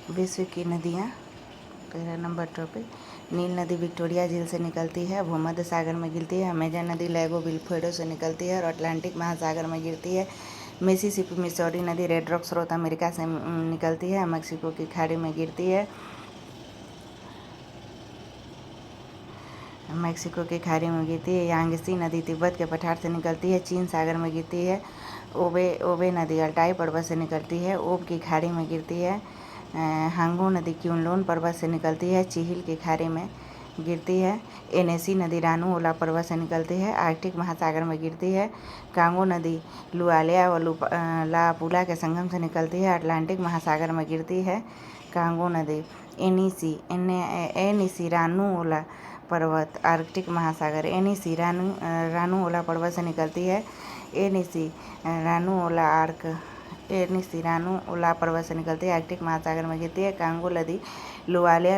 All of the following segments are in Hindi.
विश्व की नदियाँ। 13 नंबर टॉपिक। नील नदी विक्टोरिया झील से निकलती है, भूमध्य सागर में गिरती है। अमेजन नदी लैगो विल्फ्रेडो से निकलती है और अटलांटिक महासागर में गिरती है। मिसिसिपी मिसौरी नदी रेड रॉक स्रोत अमेरिका से निकलती है, मैक्सिको की खाड़ी में गिरती है। मैक्सिको की खाड़ी में गिरती है। यांगसी नदी तिब्बत के पठार से निकलती है, चीन सागर में गिरती है। ओबे नदी अल्टाई पर्वत से निकलती है, ओब की खाड़ी में गिरती है। हांगू नदी क्यूनलोन पर्वत से निकलती है, चिहिल की खाड़ी में गिरती है। एनेसी नदी रानूओला पर्वत से निकलती है, आर्कटिक महासागर में गिरती है। कांगो नदी लुआलिया व लापुला के संगम से निकलती है, अटलांटिक महासागर में गिरती है। कांगो नदी एनिसी रानूओला पर्वत आर्कटिक महासागर। एनिसी रानूओला पर्वत से निकलती है, एनिसी रानूओला पर्वत से निकलती है, आर्कटिक महासागर में गिरती है। कांगो नदी लुआलिया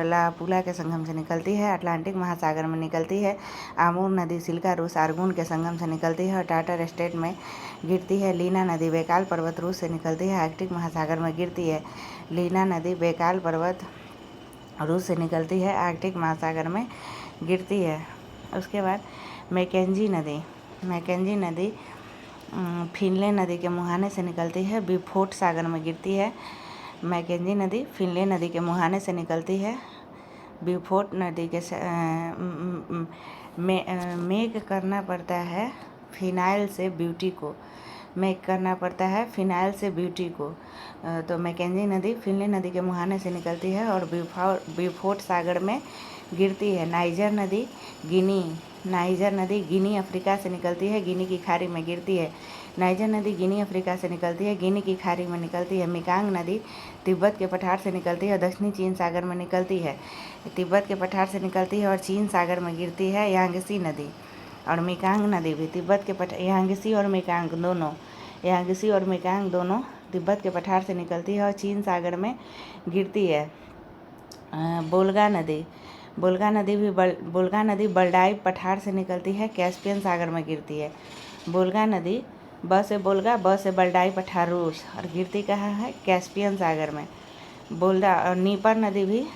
लापुला के संगम से निकलती है, अटलांटिक महासागर में निकलती है। आमूर नदी सिल्का रूस आर्गून के संगम से निकलती है और टाटर स्टेट में गिरती है। लीना नदी बेकाल पर्वत रूस से निकलती है, आर्कटिक महासागर में गिरती है। लीना नदी बेकाल पर्वत रूस से निकलती है, आर्कटिक महासागर में गिरती है। उसके बाद मैकेंजी नदी फिनलैंड नदी के मुहाने से निकलती है, बिफोर्ट सागर में गिरती है। मैकेंजी नदी फिनलैंड नदी के मुहाने से निकलती है, बिफोर्ट नदी के मेक करना पड़ता है फिनाइल से ब्यूटी को, मेक करना पड़ता है फिनाइल से ब्यूटी को। तो मैकेंजी नदी फिनलैंड नदी के मुहाने से निकलती है और बिफोर्ट सागर में गिरती है। नाइजर नदी गिनी अफ्रीका से निकलती है, गिनी की खाड़ी में गिरती है। नाइजर नदी गिनी अफ्रीका से निकलती है, गिनी की खाड़ी में निकलती है। मिकांग नदी तिब्बत के पठार से निकलती है और दक्षिणी चीन सागर में निकलती है, तिब्बत के पठार से निकलती है और चीन सागर में गिरती है। यांगसी नदी और मिकांग नदी भी तिब्बत के यांगसी और मिकांग दोनों तिब्बत के पठार से निकलती है और चीन सागर में गिरती है। बोल्गा नदी बल्डाई पठार से निकलती है, कैस्पियन सागर में गिरती है। बोल्गा नदी ब से बल्डाई पठार रूस और गिरती कहाँ है? कैस्पियन सागर में। नीपर नदी भी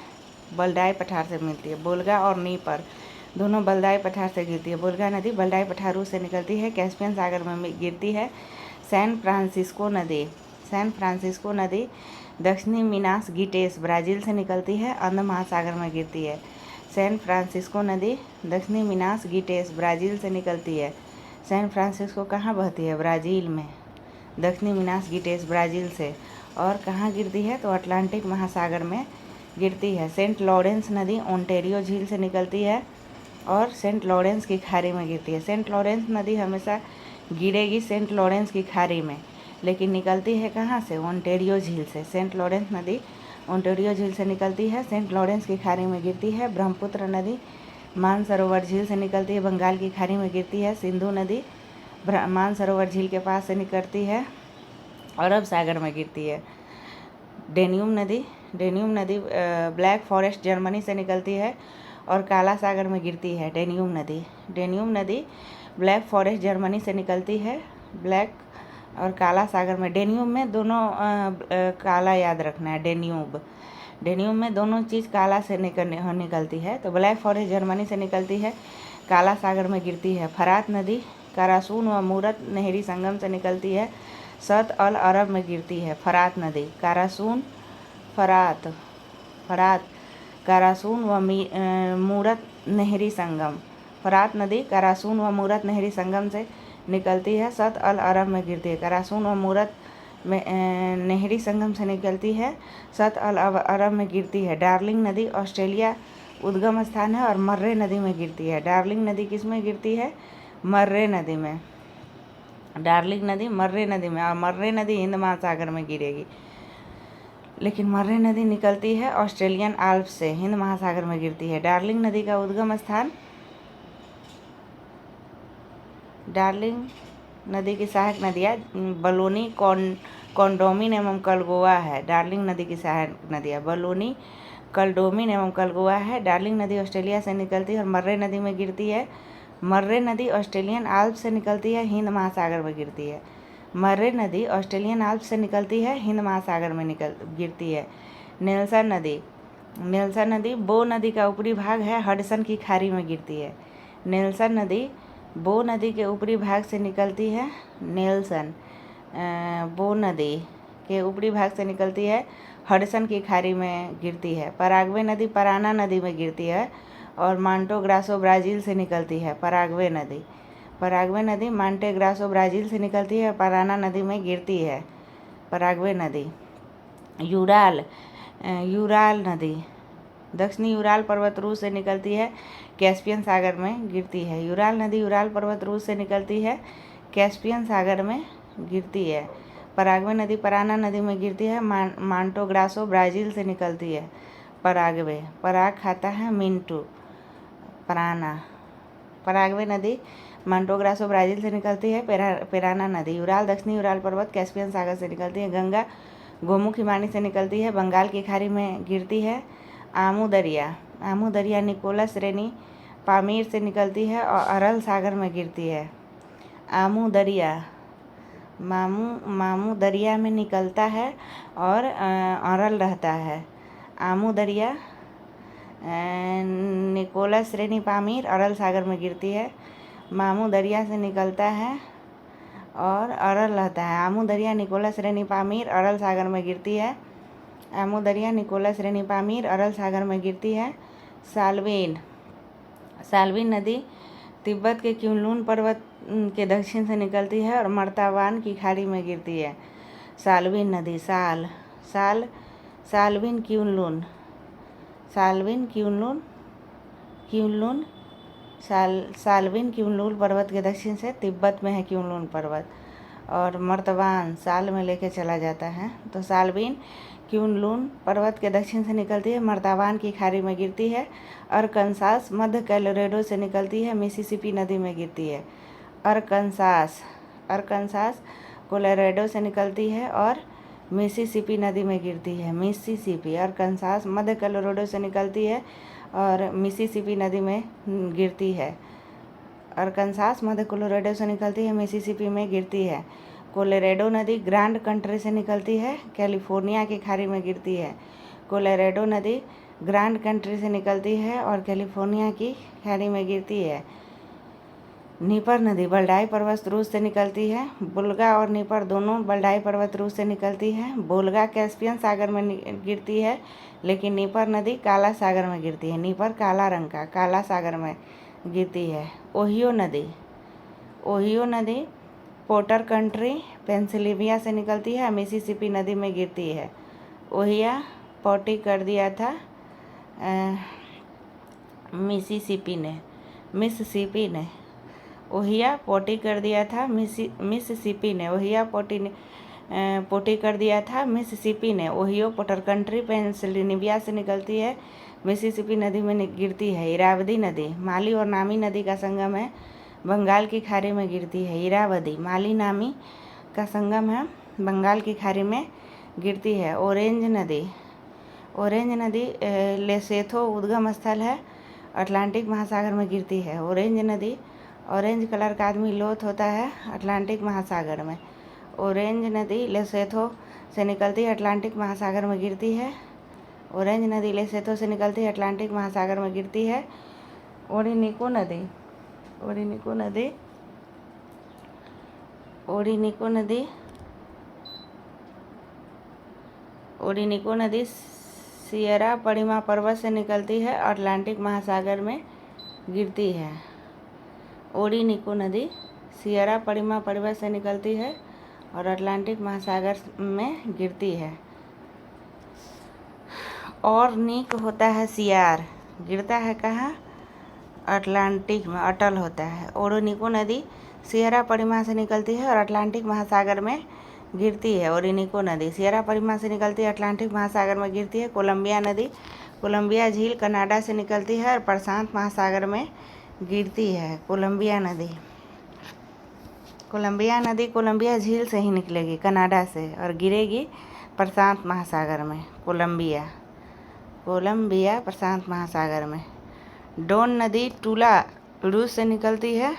बल्डाई पठार से मिलती है, बोल्गा और नीपर दोनों बल्दाई पठार से गिरती है। बोल्गा नदी बल्डाई पठार रूस से निकलती है, कैस्पियन सागर में गिरती है। सैन फ्रांसिस्को नदी दक्षिणी मिनास गिटेस ब्राज़ील से निकलती है, अंध महासागर में गिरती है। सैन फ्रांसिस्को नदी दक्षिणी मिनास गिटेस ब्राज़ील से निकलती है। सैन फ्रांसिस्को कहाँ बहती है? ब्राज़ील में, दक्षिणी मिनास गिटेस ब्राज़ील से। और कहाँ गिरती है? तो अटलांटिक महासागर में गिरती है। सेंट लॉरेंस नदी ओंटारियो झील से निकलती है और सेंट लॉरेंस की खाड़ी में गिरती है। सेंट लॉरेंस नदी हमेशा गिरेगी सेंट लॉरेंस की खाड़ी में, लेकिन निकलती है कहाँ से? ओंटारियो झील से। सेंट लॉरेंस नदी ओंटारियो झील से निकलती है, सेंट लॉरेंस की खाड़ी में गिरती है। ब्रह्मपुत्र नदी मानसरोवर झील से निकलती है, बंगाल की खाड़ी में गिरती है। सिंधु नदी मानसरोवर झील के पास से निकलती है, अरब सागर में गिरती है। डेन्यूब नदी ब्लैक फॉरेस्ट जर्मनी से निकलती है और काला सागर में गिरती है। डेन्यूब नदी ब्लैक फॉरेस्ट जर्मनी से निकलती है, ब्लैक और काला सागर में। डेन्यूब में दोनों काला याद रखना है। डेन्यूब में दोनों चीज़ काला से निकलती है। तो ब्लैक फॉरेस्ट जर्मनी से निकलती है, काला सागर में गिरती है। फरात नदी करासून व मूरत नहरी संगम से निकलती है, सत अल अरब में गिरती है। फरात नदी करासून व मूरत नहरी संगम। फरात नदी करासून व मूरत नहरी संगम से निकलती है, सत अल अरब में गिरती है। करासून व मूरत में नहरी संगम से निकलती है, सत अल अरब में गिरती है। डार्लिंग नदी ऑस्ट्रेलिया उद्गम स्थान है और मर्रे नदी में गिरती है। डार्लिंग नदी किस में गिरती है? मर्रे नदी में। डार्लिंग नदी मर्रे नदी में, और मर्रे नदी हिंद महासागर में गिरेगी, लेकिन मर्रे नदी निकलती है ऑस्ट्रेलियन आल्प्स से, हिंद महासागर में गिरती है। डार्लिंग नदी का उद्गम स्थान डार्लिंग नदी की सहायक नदियाँ बलूनी, कॉन्डोमिन एवं कलगोआ है। डार्लिंग नदी की सहायक नदियाँ बलूनी, कलडोमिन एवं कलगोआ है। डार्लिंग नदी ऑस्ट्रेलिया से निकलती है और मर्रे नदी में गिरती है। मर्रे नदी ऑस्ट्रेलियन आल्प्स से निकलती है, हिंद महासागर में गिरती है। मर्रे नदी ऑस्ट्रेलियन आल्प्स से निकलती है, हिंद महासागर में गिरती है। नेल्सन नदी, नेल्सन नदी बो नदी का ऊपरी भाग है, हडसन की खाड़ी में गिरती है। नेल्सन नदी बो नदी के ऊपरी भाग से निकलती है। नेल्सन बो नदी के ऊपरी भाग से निकलती है, हडसन की खाड़ी में गिरती है। पराग्वे नदी पराना नदी में गिरती है और मांटो ग्रासो ब्राज़ील से निकलती है। पराग्वे नदी, पराग्वे नदी मांटे ग्रासो ब्राज़ील से निकलती है, पराना नदी में गिरती है। पराग्वे नदी। यूराल, यूराल नदी दक्षिणी यूराल पर्वत रूस से निकलती है, कैस्पियन सागर में गिरती है। यूराल नदी यूराल पर्वत रूस से निकलती है, कैस्पियन सागर में गिरती है। पराग्वे नदी पराना नदी में गिरती है, मांटो ग्रासो ब्राज़ील से निकलती है। पराग्वे, पराग खाता है मिंटू। पराना, पराग्वे नदी मांटो ग्रासो ब्राज़ील से निकलती है। पेराना नदी यूराल दक्षिणी यूराल पर्वत कैस्पियन सागर से निकलती है। गंगा गोमुख हिमानी से निकलती है, बंगाल की खाड़ी में गिरती है। आमू दरिया, आमू दरिया निकोलस रेनी पामीर से निकलती है और अरल सागर में गिरती है। आमू दरिया मामू दरिया में निकलता है और अरल रहता है। आमू दरिया निकोलस रेनी पामीर अरल सागर में गिरती है। मामू दरिया से निकलता है और अरल रहता है। आमू दरिया निकोलस रेनी पामीर अरल सागर में गिरती है। आमू दरिया निकोलस रेनी पामीर अरल सागर में गिरती है। साल्विन, साल्विन नदी तिब्बत के क्युनलुन पर्वत के दक्षिण से निकलती है और मर्तावान की खाड़ी में गिरती है। साल्विन नदी साल्विन क्युनलुन, साल्विन क्युनलुन साल्विन क्युनलुन पर्वत के दक्षिण से तिब्बत में है क्युनलुन पर्वत, और मर्तवान साल में लेके चला जाता है। तो साल्विन क्युनलुन पर्वत के दक्षिण से निकलती है, मर्तावान की खाड़ी में गिरती है। अरकनसास मध्य कोलोराडो से निकलती है, मिसिसिपी नदी में गिरती है। अरकनसास कोलोराडो से निकलती है और मिसिसिपी नदी में गिरती है। मिसिसिपी, अरकनसास मध्य कोलोराडो से निकलती है और मिसिसिपी नदी में गिरती है। अरकनसास मध्य कोलोराडो से निकलती है, मिसिसिपी में गिरती है। कोलोराडो नदी ग्रांड कंट्री से निकलती है, कैलिफोर्निया की खाड़ी में गिरती है। कोलोराडो नदी ग्रांड कंट्री से निकलती है और कैलिफोर्निया की खाड़ी में गिरती है। नीपर नदी बल्डाई पर्वत रूस से निकलती है। बुल्गा और नीपर दोनों बल्डाई पर्वत रूस से निकलती है। बुल्गा कैस्पियन सागर में गिरती है, लेकिन नीपर नदी काला सागर में गिरती है। नीपर काला रंग का काला सागर में गिरती है। ओहियो नदी पोर्टर कंट्री पेंसिल्वेनिया से निकलती है, मिसिसिपी नदी में गिरती है। ओहिया पोटी कर दिया था मिसिसिपी ने, ओहिया पोटी कर दिया था मिसिसिपी ने, ओहिया पोटी कर दिया था मिसिसिपी ने। ओहियो पोर्टर कंट्री पेंसिल्वेनिया से निकलती है, मिसिसिपी नदी में गिरती है। इरावदी नदी माली और नामी नदी का संगम है, बंगाल की खाड़ी में गिरती है। इरावदी माली नामी का संगम है, बंगाल की खाड़ी में गिरती है। ओरेंज नदी लेसेथो उद्गम स्थल है, अटलांटिक महासागर में गिरती है। ओरेंज नदी ऑरेंज कलर का आदमी लोथ होता है अटलांटिक महासागर में। ओरेंज नदी लेसेथो से निकलती है, अटलांटिक महासागर में गिरती है। ऑरेंज नदी लेसेथो से निकलती है, अटलांटिक महासागर में गिरती है। ओरिनिको नदी सियरा पडिमा पर्वत से निकलती है, अटलांटिक महासागर में गिरती है। ओरिनिको नदी सियरा पडिमा पर्वत से निकलती है और अटलांटिक महासागर में गिरती है। और नीक होता है सियार, गिरता है कहाँ? अटलांटिक में, अटल होता है। ओरिनिको नदी सियरा पडिमा से निकलती है और अटलांटिक महासागर में गिरती है। ओरिनिको नदी सियरा पडिमा से निकलती है, अटलांटिक महासागर में गिरती है। कोलंबिया नदी कोलंबिया झील कनाडा से निकलती है और प्रशांत महासागर में गिरती है। कोलंबिया नदी कोलंबिया झील से ही निकलेगी, कनाडा से, और गिरेगी प्रशांत महासागर में। कोलंबिया प्रशांत महासागर में। डोन नदी टूला रूस से निकलती है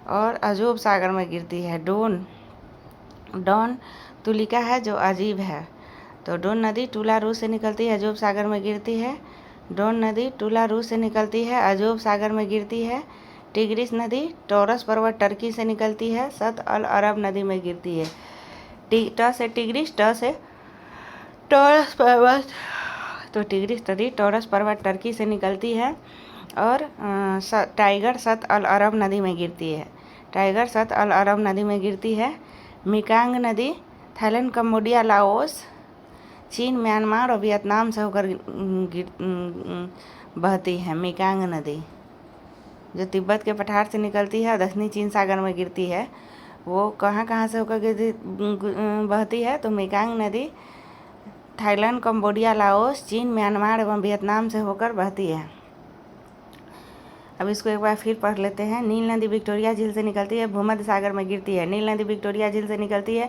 और अजोब सागर में गिरती है। डॉन तुलिका है जो अजीब है। तो डोन नदी टूला रूस से निकलती है, अजोब सागर में गिरती है। डोन नदी टूला रूस से निकलती है, अजोब सागर में गिरती है। टिग्रिस नदी टॉरस पर्वत टर्की से निकलती है, सत अल अरब नदी में गिरती है। ट से टिग्रिस, ट से टॉरस पर्वत, तो टिग्रिस नदी टॉरस पर्वत टर्की से निकलती है। और टाइगर सत अल अरब नदी में गिरती है। टाइगर सत अल अरब नदी में गिरती है। मेकांग नदी थाईलैंड, कंबोडिया, लाओस, चीन, म्यांमार और वियतनाम से होकर बहती है। मेकांग नदी जो तिब्बत के पठार से निकलती है और दक्षिणी चीन सागर में गिरती है, वो कहाँ से होकर बहती है? तो मेकांग नदी थाईलैंड, कंबोडिया, लाओस, चीन, म्यांमार एवं वियतनाम से होकर बहती है। अब इसको एक बार फिर पढ़ लेते हैं। नील नदी विक्टोरिया झील से निकलती है, भूमध्य सागर में गिरती है। नील नदी विक्टोरिया झील से निकलती है,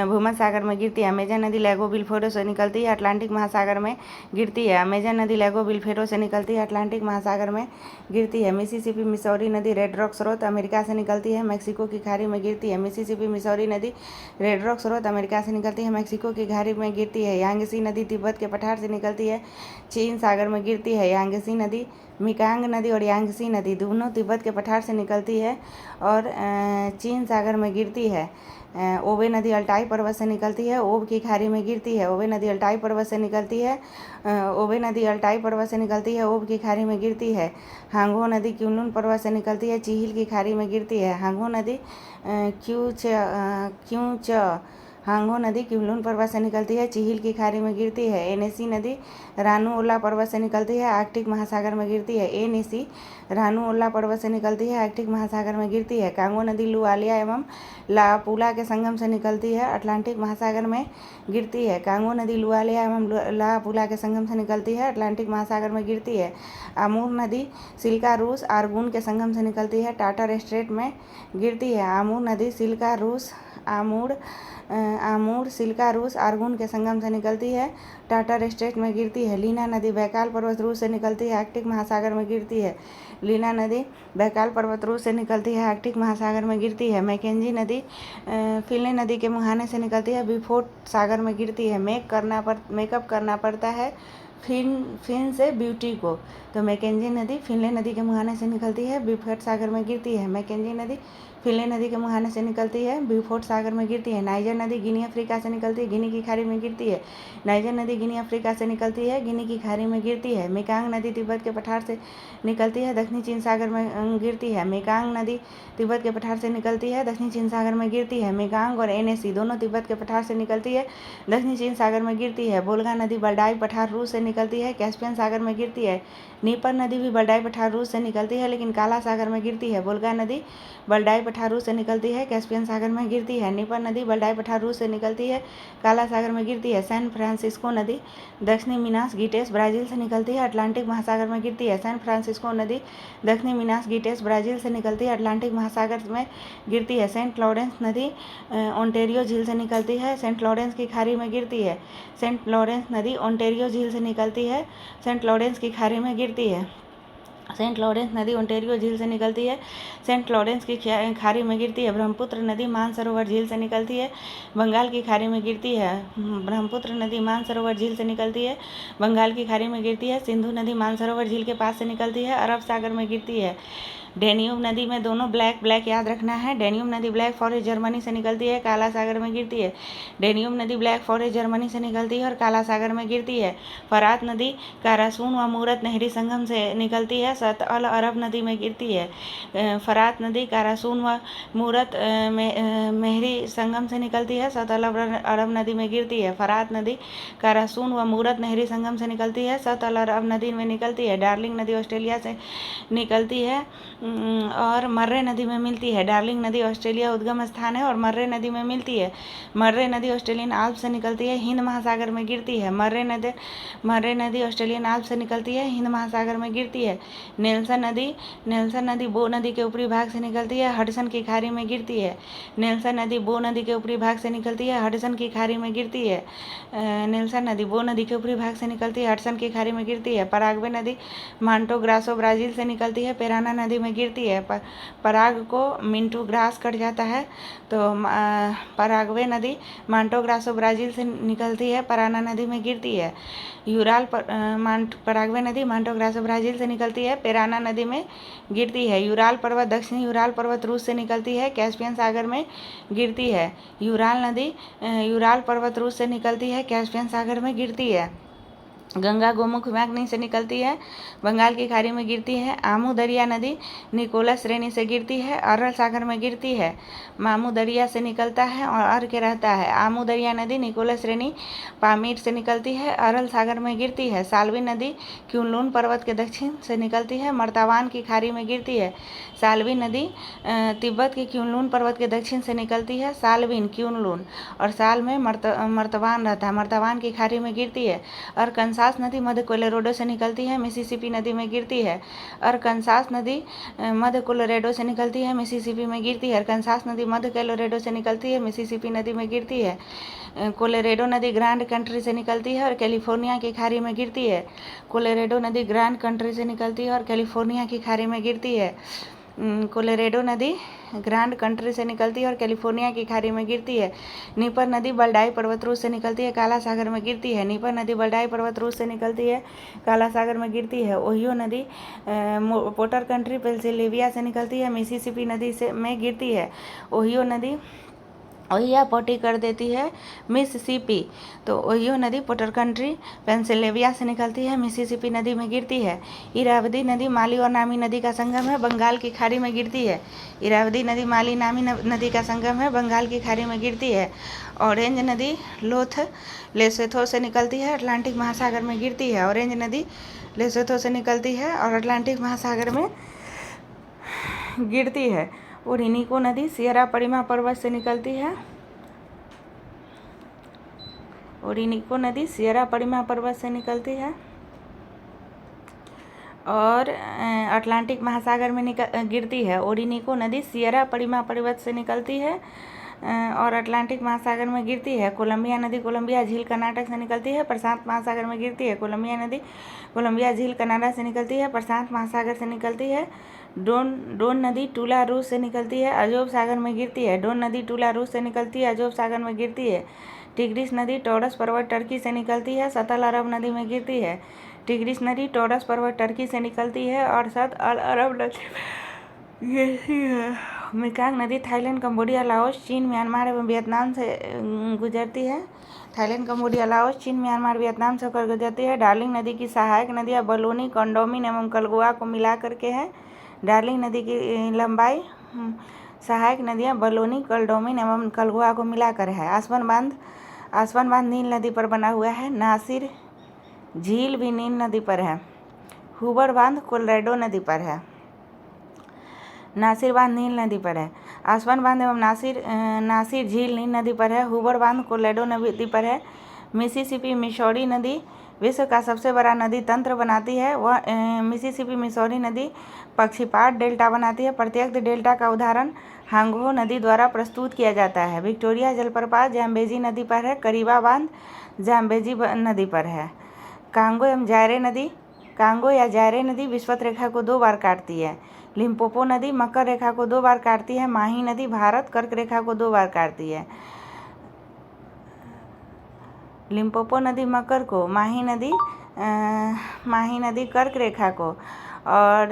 भूमध्य सागर में गिरती है। अमेजन नदी लैगो बिलफेरो से निकलती है, अटलांटिक महासागर में गिरती है। अमेजन नदी लैगो बिलफेरो से निकलती है, अटलांटिक महासागर में गिरती है। मिसिसिपी मिसौरी नदी रेड रॉक स्रोत अमेरिका से निकलती है, मैक्सिको की खाड़ी में गिरती है। मिसिसिपी मिसौरी नदी रेड रॉक स्रोत अमेरिका से निकलती है, मैक्सिको की खाड़ी में गिरती है। यांगसी नदी तिब्बत के पठार से निकलती है, चीन सागर में गिरती है। यांगसी नदी, मेकांग नदी और यांगसी नदी दोनों तिब्बत के पठार से निकलती है और चीन सागर में गिरती है। ओबे नदी अल्टाई पर्वत से निकलती है, ओब की खाड़ी में गिरती है। ओबे नदी अल्टाई पर्वत से निकलती है, ओबे नदी अल्टाई पर्वत से निकलती है, ओब की खाड़ी में गिरती है। हांगो नदी क्यूलुन पर्वत से निकलती है, चीहिल की खाड़ी में गिरती है। हांगो नदी हांगो नदी क्यूलुन पर्वत से निकलती है, चीहिल की खाड़ी में गिरती है। एनेसी नदी रानू-ओला पर्वत से निकलती है, आर्कटिक महासागर में गिरती है। एनेसी रानू-ओला पर्वत से निकलती है, आर्कटिक महासागर में गिरती है। कांगो नदी लुआलिया एवं लापुला के संगम से निकलती है, अटलांटिक महासागर में गिरती है। कांगो नदी लुआलिया एवं लापुला के संगम से निकलती है, अटलांटिक महासागर में गिरती है। आमूर नदी सिल्का रूस आर्गुन के संगम से निकलती है, टाटर स्ट्रेट में गिरती है। आमूर नदी सिल्का रूस आमूर सिल्का रूस आर्गुन के संगम से निकलती है, टाटर स्ट्रेट में गिरती है। लीना नदी बैकाल पर्वत रूस से निकलती है, आर्कटिक महासागर में गिरती है। लीना नदी बैकाल पर्वत रूस से निकलती है, आर्कटिक महासागर में गिरती है। मैकेंजी नदी फिनले नदी के मुहाने से निकलती है, बिफोर्ट सागर में गिरती है। मेकअप करना पड़ता है फिन से ब्यूटी को, तो मैकेंजी नदी फिनले नदी के मुहाने से निकलती है, बिफोर्ट सागर में गिरती है। मैकेंजी नदी फिनले नदी के मुहाने से निकलती है, बिफोर्ट सागर में गिरती है। नाइजर नदी गिनी अफ्रीका से निकलती है, गिनी की खाड़ी में गिरती है। नाइजर नदी गिनी अफ्रीका से निकलती है, गिनी की खाड़ी में गिरती है। मेकांग नदी तिब्बत के पठार से निकलती है, दक्षिणी चीन सागर में गिरती है। मेकांग नदी तिब्बत के पठार से निकलती है, दक्षिणी चीन सागर में गिरती है। मेकांग और एनएसी दोनों तिब्बत के पठार से निकलती है, दक्षिणी चीन सागर में गिरती है। बोल्गा नदी बल्डाई पठार रूस से निकलती है, कैस्पियन सागर में गिरती है। नीपर नदी भी बल्डाई पठार रूस से निकलती है, लेकिन काला सागर में गिरती है। बोल्गा नदी बल्डाई पठार रूस से निकलती है, कैस्पियन सागर में गिरती है। नीपर नदी बल्डाई पठार रूस से निकलती है, काला सागर में गिरती है। सैन फ्रांसिस्को नदी दक्षिणी मिनास गिटेस ब्राजील से निकलती है, अटलांटिक महासागर में गिरती है। सैन फ्रांसिस्को नदी दक्षिणी मिनास गिटेस ब्राजील से निकलती है, अटलांटिक महासागर में गिरती है। सेंट लॉरेंस नदी ओंटेरियो झील से निकलती है, सेंट लॉरेंस की खाड़ी में गिरती है। सेंट लॉरेंस नदी ओंटेरियो झील से निकलती है, सेंट लॉरेंस की खाड़ी में गिरती है। सेंट लॉरेंस नदी ओंटेरियो झील से निकलती है, सेंट लॉरेंस की खाड़ी में गिरती है। ब्रह्मपुत्र नदी मानसरोवर झील से निकलती है, बंगाल की खाड़ी में गिरती है। ब्रह्मपुत्र नदी मानसरोवर झील से निकलती है, बंगाल की खाड़ी में गिरती है। सिंधु नदी मानसरोवर झील के पास से निकलती है, अरब सागर में गिरती है। डेन्यूब नदी में दोनों ब्लैक याद रखना है। डेन्यूब नदी ब्लैक फॉरेस्ट जर्मनी से निकलती है, काला सागर में गिरती है। डेन्यूब नदी ब्लैक फॉरेस्ट जर्मनी से निकलती है और काला सागर में गिरती है। फरात नदी कारासून व मूरत नहरी संगम से निकलती है, सत अल अरब नदी में गिरती है। फरात नदी कारासून व मूरत मेहरी संगम से निकलती है, सत अल अरब नदी में गिरती है। फरात नदी कारासून व मूरत नहरी संगम से निकलती है, सत अल अरब नदी में निकलती है। डार्लिंग नदी ऑस्ट्रेलिया से निकलती है और मर्रे नदी में मिलती है। डार्लिंग नदी ऑस्ट्रेलिया उद्गम स्थान है और मर्रे नदी में मिलती है। मर्रे नदी ऑस्ट्रेलियन आल्प से निकलती है, हिंद महासागर में गिरती है। मर्रे नदी ऑस्ट्रेलियन आल्प से निकलती है, हिंद महासागर में गिरती है। नेल्सन नदी बो नदी के ऊपरी भाग से निकलती है, हडसन की खाड़ी में गिरती है। नेल्सन नदी बो नदी के ऊपरी भाग से निकलती है, हडसन की खाड़ी में गिरती है। नेल्सन नदी बो नदी के ऊपरी भाग से निकलती है, हडसन की खाड़ी में गिरती है। पराग्वे नदी मांटो ग्रासो ब्राजील से निकलती है, पेराना नदी में में गिरती है। पराग को मिंटू ग्रास कट जाता है तो पराग्वे नदी मांटो ग्रासो ब्राज़ील से निकलती है, पराना नदी में गिरती है। पराग्वे नदी मांटो ग्रासो ब्राज़ील से निकलती है, पेराना नदी में गिरती है। यूराल पर्वत दक्षिणी यूराल पर्वत रूस से निकलती है, कैस्पियन सागर में गिरती है। यूराल नदी यूराल पर्वत रूस से निकलती है, कैस्पियन सागर में गिरती है। गंगा गोमुख वाग्नी से निकलती है, बंगाल की खाड़ी में गिरती है। आमू दरिया नदी निकोलस श्रेणी से गिरती है, अरल सागर में गिरती है। मामू दरिया से निकलता है और अर के रहता है। आमू दरिया नदी निकोलस श्रेणी पामीर से निकलती है, अरल सागर में गिरती है। साल्वी नदी क्यूनलून पर्वत के दक्षिण से निकलती है, मर्तावान की खाड़ी में गिरती है। साल्वी नदी तिब्बत के क्यूनलून पर्वत के दक्षिण से निकलती है, साल्विन क्यूनलून और साल में मर्तवान रहता है, मर्तवान की खाड़ी में गिरती है। अरकनसास नदी मध्य कोलोराडो से निकलती है, मिसिसिपी नदी में गिरती है। अरकनसास नदी मध्य कोलोराडो से निकलती है, मिसिसिपी में गिरती है। अरकनसास नदी मध्य कोलोराडो से निकलती है, मिसिसिपी नदी में गिरती है। कोलोराडो नदी ग्रांड कंट्री से निकलती है और कैलिफोर्निया की खाड़ी में गिरती है। कोलोराडो नदी ग्रांड कंट्री से निकलती है और कैलिफोर्निया की खाड़ी में गिरती है। कोलोराडो नदी ग्रांड कंट्री से निकलती है और कैलिफोर्निया की खाड़ी में गिरती है। नीपर नदी बल्डाई पर्वत रूस से निकलती है, काला सागर में गिरती है। नीपर नदी बल्डाई पर्वत रूस से निकलती है, काला सागर में गिरती है। ओहियो नदी पोटर कंट्री पेंसिल्वेनिया से निकलती है, मिसिसिपी नदी से में गिरती है। ओहियो नदी ओहिया पोटी कर देती है मिसिसिपी, तो ओहियो नदी पोटर कंट्री पेंसिल्वेनिया से निकलती है, मिसिसिपी नदी में गिरती है। इरावदी नदी माली और नामी नदी का संगम है, बंगाल की खाड़ी में गिरती है। इरावदी नदी माली नामी नदी का संगम है, बंगाल की खाड़ी में गिरती है। ऑरेंज नदी लोथ लेसोथो से निकलती है, अटलांटिक महासागर में गिरती है। ऑरेंज नदी लेसोथो से निकलती है और अटलांटिक महासागर में गिरती है। ओरिनिको नदी सियरा परिमा पर्वत से निकलती है। ओरिनिको नदी सियरा परिमा पर्वत से निकलती है और अटलांटिक महासागर में गिरती है। ओरिनिको नदी सियरा परिमा पर्वत से निकलती है और अटलांटिक महासागर में गिरती है। कोलंबिया नदी कोलंबिया झील कर्नाटक से निकलती है, प्रशांत महासागर में गिरती है। कोलंबिया नदी कोलंबिया झील कनाडा से निकलती है, प्रशांत महासागर से निकलती है। डोन नदी टूला रूस से निकलती है, अजोब सागर में गिरती है। डोन नदी टूला रूस से निकलती है, अजोब सागर में गिरती है। टिग्रिस नदी टॉरस पर्वत टर्की से निकलती है, सतल अरब नदी में गिरती है। टिग्रिस नदी टॉरस पर्वत टर्की से निकलती है और सतल अरब नदी में गिरती है। मेकांग नदी थाईलैंड कंबोडिया लाओस चीन म्यांमार एवं वियतनाम से गुजरती है। थाईलैंड कंबोडिया लाओस चीन म्यांमार वियतनाम से होकर गुजरती है। डार्लिंग नदी की सहायक नदियाँ बलोनी कंडोमिन एवं कलगुआ को मिला करके है। डार्लिंग नदी की लंबाई सहायक नदियाँ बलोनी कलडोमिन एवं कलगुआ को मिलाकर है। आसवन बांध नील नदी पर बना हुआ है। नासिर झील भी नील नदी पर है। हुबर बांध कोलोराडो नदी पर है। नासिर बांध नील नदी पर है। आसवन बांध एवं नासिर झील नील नदी पर है। हुबर बांध कोलोराडो नदी पर है। मिसिसिपी मिसौरी नदी विश्व का सबसे बड़ा नदी तंत्र बनाती है। वह मिसिसिपी मिसौरी नदी पक्षीपात डेल्टा बनाती है। प्रत्येक डेल्टा का उदाहरण हांगहो नदी द्वारा प्रस्तुत किया जाता है। विक्टोरिया जलप्रपात जाम्बेजी नदी पर है। करीबा बांध जाम्बेजी नदी पर है। कांगो या जायरे नदी विषुवत रेखा को 2 बार काटती है। लिम्पोपो नदी मकर रेखा को 2 बार काटती है। माही नदी भारत कर्क रेखा को 2 बार काटती है। लिम्पोपो नदी मकर को, माही नदी कर्क रेखा को और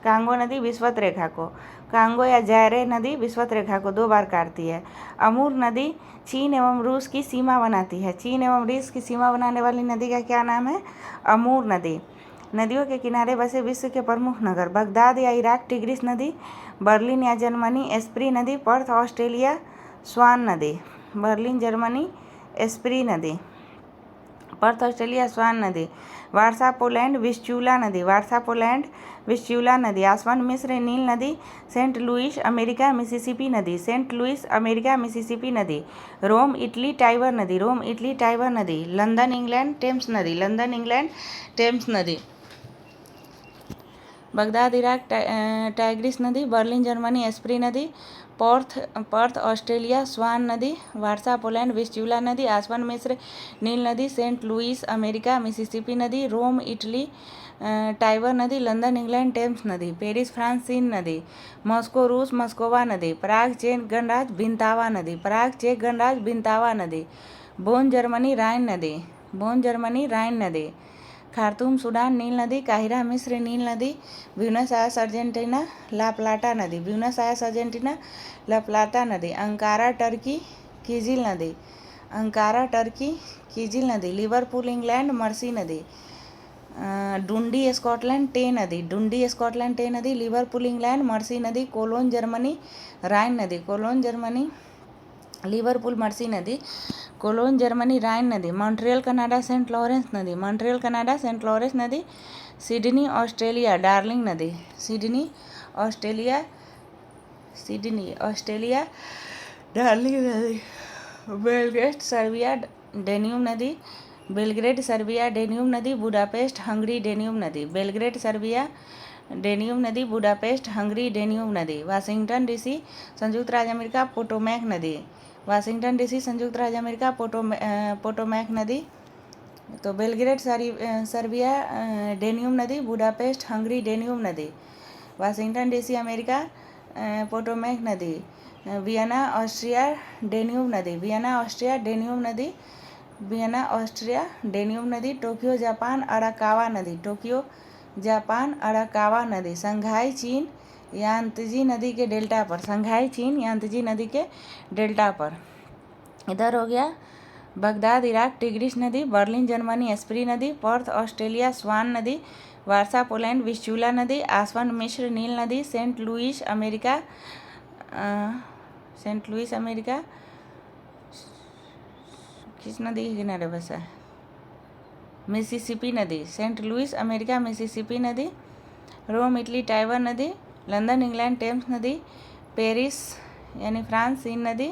कांगो नदी विषुवत रेखा को। कांगो या जायरे नदी विषुवत रेखा को 2 बार काटती है। अमूर नदी चीन एवं रूस की सीमा बनाती है। चीन एवं रूस की सीमा बनाने वाली नदी का क्या नाम है? अमूर नदी। नदियों के किनारे बसे विश्व के प्रमुख नगर बगदाद या इराक, टिग्रिस नदी, बर्लिन या जर्मनी, एस्प्री नदी, पर्थ ऑस्ट्रेलिया, स्वान नदी। बर्लिन जर्मनी, एस्प्री नदी, पर्थ ऑस्ट्रेलिया, स्वान नदी। वारसा पोलैंड, विस्चूला नदी। वारसा पोलैंड, विस्चूला नदी। आसवन मिस्र, नील नदी। सेंट लुइस अमेरिका, मिसिसिपी नदी। सेंट लुइस अमेरिका, मिसिसिपी नदी। रोम इटली, टाइबर नदी। रोम इटली, टाइबर नदी। लंदन इंग्लैंड, टेम्स नदी। लंदन इंग्लैंड, टेम्स नदी। बगदाद इराक, टाइग्रिस नदी। बर्लिन जर्मनी, एस्प्री नदी। पर्थ ऑस्ट्रेलिया स्वान नदी, वारसा पोलैंड विस्चूला नदी, आसवन मिस्र नील नदी, सेंट लुइस अमेरिका मिसिसिपी नदी, रोम इटली टाइबर नदी, लंदन इंग्लैंड टेम्स नदी, पेरिस फ्रांस सीन नदी, मॉस्को रूस मस्कोवा नदी, प्राग चेक गणराज्य बिंतावा नदी, प्राग चेक गणराज्य बिंतावा नदी, बोन जर्मनी राइन नदी, बोन जर्मनी राइन नदी, खार्तूम सूडान नील नदी, काहिरा मिस्र नील नदी, ब्यूनस आयर्स अर्जेंटीना ला प्लाटा नदी, ब्यूनस आयर्स अर्जेंटीना ला प्लाटा नदी, अंकारा टर्की कीजिल नदी, अंकारा टर्की कीजिल नदी, लिवरपूल इंग्लैंड मर्सी नदी, डुंडी स्कॉटलैंड टे नदी, डुंडी स्कॉटलैंड टे नदी, लिवरपूल इंग्लैंड मर्सी नदी, कोलोन जर्मनी राइन नदी, कोलोन जर्मनी लिवरपूल मर्सी नदी, कोलोन जर्मनी राइन नदी, मॉन्ट्रियल कनाडा सेंट लॉरेंस नदी, मॉन्ट्रियल कनाडा सेंट लॉरेंस नदी, सिडनी ऑस्ट्रेलिया डार्लिंग नदी, सिडनी ऑस्ट्रेलिया डार्लिंग नदी, बेलग्रेड सर्बिया डेन्यूब नदी, बेलग्रेड सर्बिया डेन्यूब नदी, बुडापेस्ट हंगरी डेन्यूब नदी, बेलग्रेड सर्बिया डेन्यूब नदी, बुडापेस्ट हंगरी डेन्यूब नदी, वाशिंगटन डीसी संयुक्त राज्य अमेरिका पोटोमैक नदी, वाशिंगटन डीसी संयुक्त राज्य अमेरिका पोटोमैक नदी, तो बेलग्रेड सर्बिया डेन्यूब नदी, बुडापेस्ट हंगरी डेन्यूब नदी, वाशिंगटन डीसी अमेरिका पोटोमैक नदी, वियना ऑस्ट्रिया डेन्यूब नदी, वियना ऑस्ट्रिया डेन्यूब नदी, वियना ऑस्ट्रिया डेन्यूब नदी, टोक्यो जापान अराकावा नदी, टोक्यो जापान अराकावा नदी, संघाई चीन यांत्जी नदी के डेल्टा पर, संघाई चीन यांत्जी नदी के डेल्टा पर। इधर हो गया बगदाद इराक टिग्रिस नदी, बर्लिन जर्मनी एस्प्री नदी, पर्थ ऑस्ट्रेलिया स्वान नदी, वारसा पोलैंड विस्चूला नदी, आसवन मिस्र नील नदी, सेंट लुइस अमेरिका किस नदी के किनारे बसा है, मिसिसिपी नदी, सेंट लुइस अमेरिका मिसिसिपी नदी, रोम इटली टाइबर नदी, लंदन इंग्लैंड टेम्स नदी, पेरिस यानी फ्रांस सीन नदी,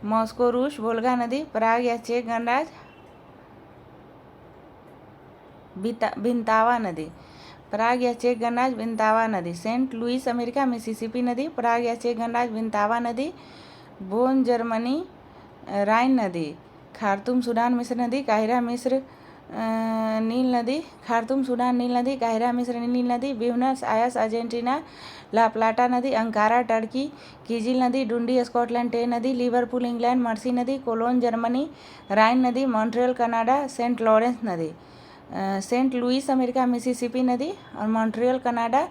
मॉस्को रूस वोल्गा नदी, प्राग या चेक गणराज्य बिंतावा नदी, प्राग या चेक गणराज्य बिंतावा नदी, सेंट लुइस अमेरिका मिसिसिपी नदी, प्राग या चेक गणराज्य बिंतावा नदी, बोन जर्मनी राइन नदी, खार्तूम सूडान मिस्र नदी, काहिरा मिस्र नील नदी, खार्तूम सूडान नील नदी, काहिरा मिस्र नील नदी, ब्यूनस आयर्स अर्जेंटीना ला प्लाटा नदी, अंकारा टर्की कीजिल नदी, डुंडी स्कॉटलैंड टे नदी, लिवरपूल इंग्लैंड मर्सी नदी, कोलोन जर्मनी राइन नदी, मॉन्ट्रियल कनाडा सेंट लॉरेंस नदी, सेंट लुइस अमेरिका मिसिसिपी नदी और मॉन्ट्रियल कनाडा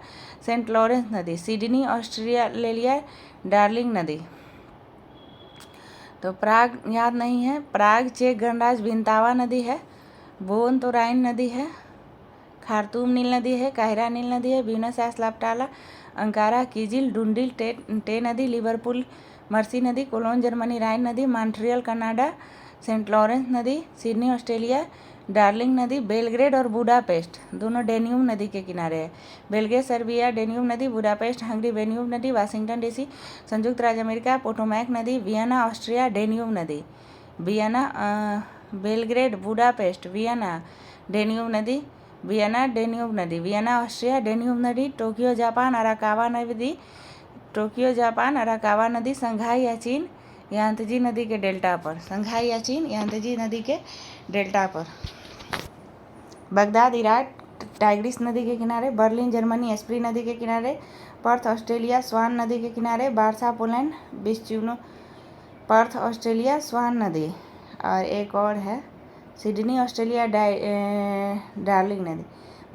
सेंट लॉरेंस नदी, सिडनी ऑस्ट्रेलिया डार्लिंग नदी। तो प्राग याद नहीं है, प्राग चेक गणराज्य बिंतावा नदी है, बोन तो राइन नदी है, खार्तूम नील नदी है, काहिरा नील नदी है, ब्यूनस आयर्स लाप्टाला, अंकारा कीजिल डुंडिल टे नदी, लिवरपूल मर्सी नदी, कोलोन जर्मनी राइन नदी, मॉन्ट्रियल कनाडा सेंट लॉरेंस नदी, सिडनी ऑस्ट्रेलिया डार्लिंग नदी, बेलग्रेड और बुडापेस्ट दोनों डेन्यूब नदी के किनारे है, बेलग्रेड सर्बिया डेन्यूब नदी, बुडापेस्ट हंगरी डेन्यूब नदी, वाशिंगटन डीसी संयुक्त राज्य अमेरिका पोटोमैक नदी, वियना ऑस्ट्रिया डेन्यूब नदी, Vienna Belgrade Budapest Vienna Danube नदी, वियना डेन्यूब नदी, वियना ऑस्ट्रिया डेन्यूब नदी, टोक्यो जापान अराकावा नदी, टोक्यो जापान अराकावा नदी, संघाई या चीन यांत्जी नदी के डेल्टा पर, संघाई या चीन यांत्जी नदी के डेल्टा पर। बगदाद इराक टाइग्रिस नदी के किनारे, बर्लिन जर्मनी एस्प्री नदी के किनारे, पर्थ ऑस्ट्रेलिया स्वान नदी के किनारे, वारसा पोलैंड विस्चूनो पर्थ ऑस्ट्रेलिया स्वान नदी, और एक और है सिडनी ऑस्ट्रेलिया डार्लिंग नदी।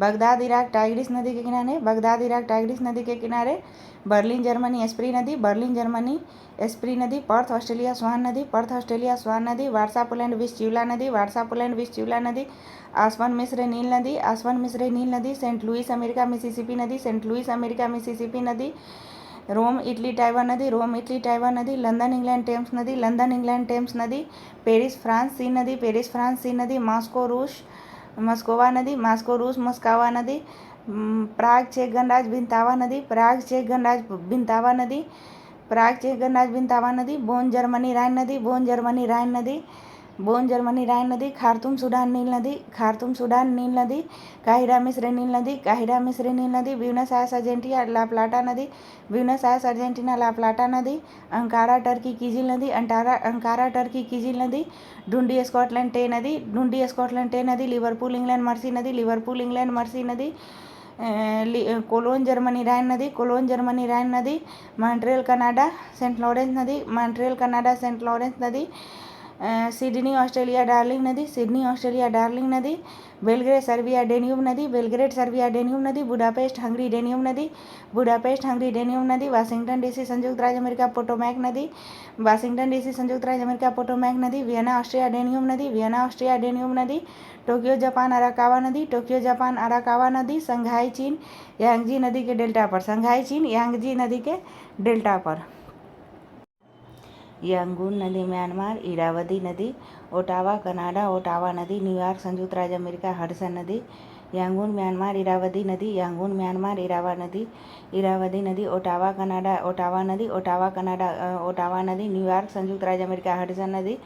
बगदाद इराक टाइग्रिस नदी के किनारे, बगदाद इराक टाइग्रिस नदी के किनारे, बर्लिन जर्मनी एस्प्री नदी, बर्लिन जर्मनी एस्प्री नदी, पर्थ ऑस्ट्रेलिया स्वान नदी, पर्थ ऑस्ट्रेलिया स्वान नदी, वारसा पोलैंड विस्चूला नदी, वारसा पोलैंड विस्चूला नदी, आसवन मिस्र नील नदी, आसवन मिस्र नील नदी, सेंट लुइस अमेरिका मिसिसिपी नदी, सेंट लुइस अमेरिका मिसिसिपी नदी, रोम इटली टाइबर नदी, रोम इटली टाइबर नदी, लंदन इंग्लैंड टेम्स नदी, लंदन इंग्लैंड टेम्स नदी, पेरिस फ्रांस सीन नदी, पेरिस फ्रांस सीन नदी, मॉस्को रूस मस्कोवा नदी, मॉस्को रूस मस्कावा नदी, प्राग चेक गणराज्य बिंतावा नदी, प्राग चेक गणराज्य बिंतावा नदी, प्राग चेक गणराज्य बिंतावा नदी, बोन जर्मनी राइन नदी, बोन जर्मनी राइन नदी, बोन जर्मनी राइन नदी, खार्तूम सूडान नील नदी, खार्तूम सूडान नील नदी, काहिरा मिस्र नील नदी, काहिरा मिस्र नील नदी, ब्यूनस आयर्स अर्जेंटीना ला प्लाटा नदी, ब्यूनस आयर्स अर्जेंटीना ला प्लाटा नदी, अंकारा टर्की की झील नदी, अंकारा टर्की की झील नदी, डुंडी स्कॉटलैंड टे नदी, डुंडी स्कॉटलैंड टे नदी, लिवरपूल इंग्लैंड मर्सी नदी, लिवरपूल इंग्लैंड मर्सी नदी, कोलोन जर्मनी राइन नदी, कोलोन जर्मनी राइन नदी, मॉन्ट्रियल कनाडा सेंट लॉरेंस नदी, मॉन्ट्रियल कनाडा सेंट लॉरेंस नदी, सिडनी ऑस्ट्रेलिया डार्लिंग नदी, सिडनी ऑस्ट्रेलिया डार्लिंग नदी, बेलग्रेड सर्बिया डेन्यूब नदी, बेलग्रेड सर्बिया डेन्यूब नदी, बुडापेस्ट हंगरी डेन्यूब नदी, बुडापेस्ट हंगरी डेन्यूब नदी, वाशिंगटन डीसी संयुक्त राज्य अमेरिका पोटोमैक नदी, वाशिंगटन डीसी संयुक्त राज्य अमेरिका पोटोमैक नदी, वियना ऑस्ट्रिया डेन्यूब नदी, वियना ऑस्ट्रिया डेन्यूब नदी, टोक्यो जापान अराकावा नदी, टोक्यो जापान अराकावा नदी, संघाई चीन यांगजी नदी के डेल्टा पर, संघाई चीन यांगजी नदी के डेल्टा पर, यांगून नदी म्यांमार, इरावदी नदी, ओटावा कनाडा, ओटावा नदी, न्यूयॉर्क संयुक्त राज्य अमेरिका, हडसन नदी, यांगून म्यांमार, इरावदी नदी, यांगून म्यांमार, इरावा नदी, इरावदी नदी, ओटावा कनाडा, ओटावा नदी, ओटावा कनाडा, ओटावा नदी, न्यूयॉर्क संयुक्त राज्य अमेरिका, हडसन नदी,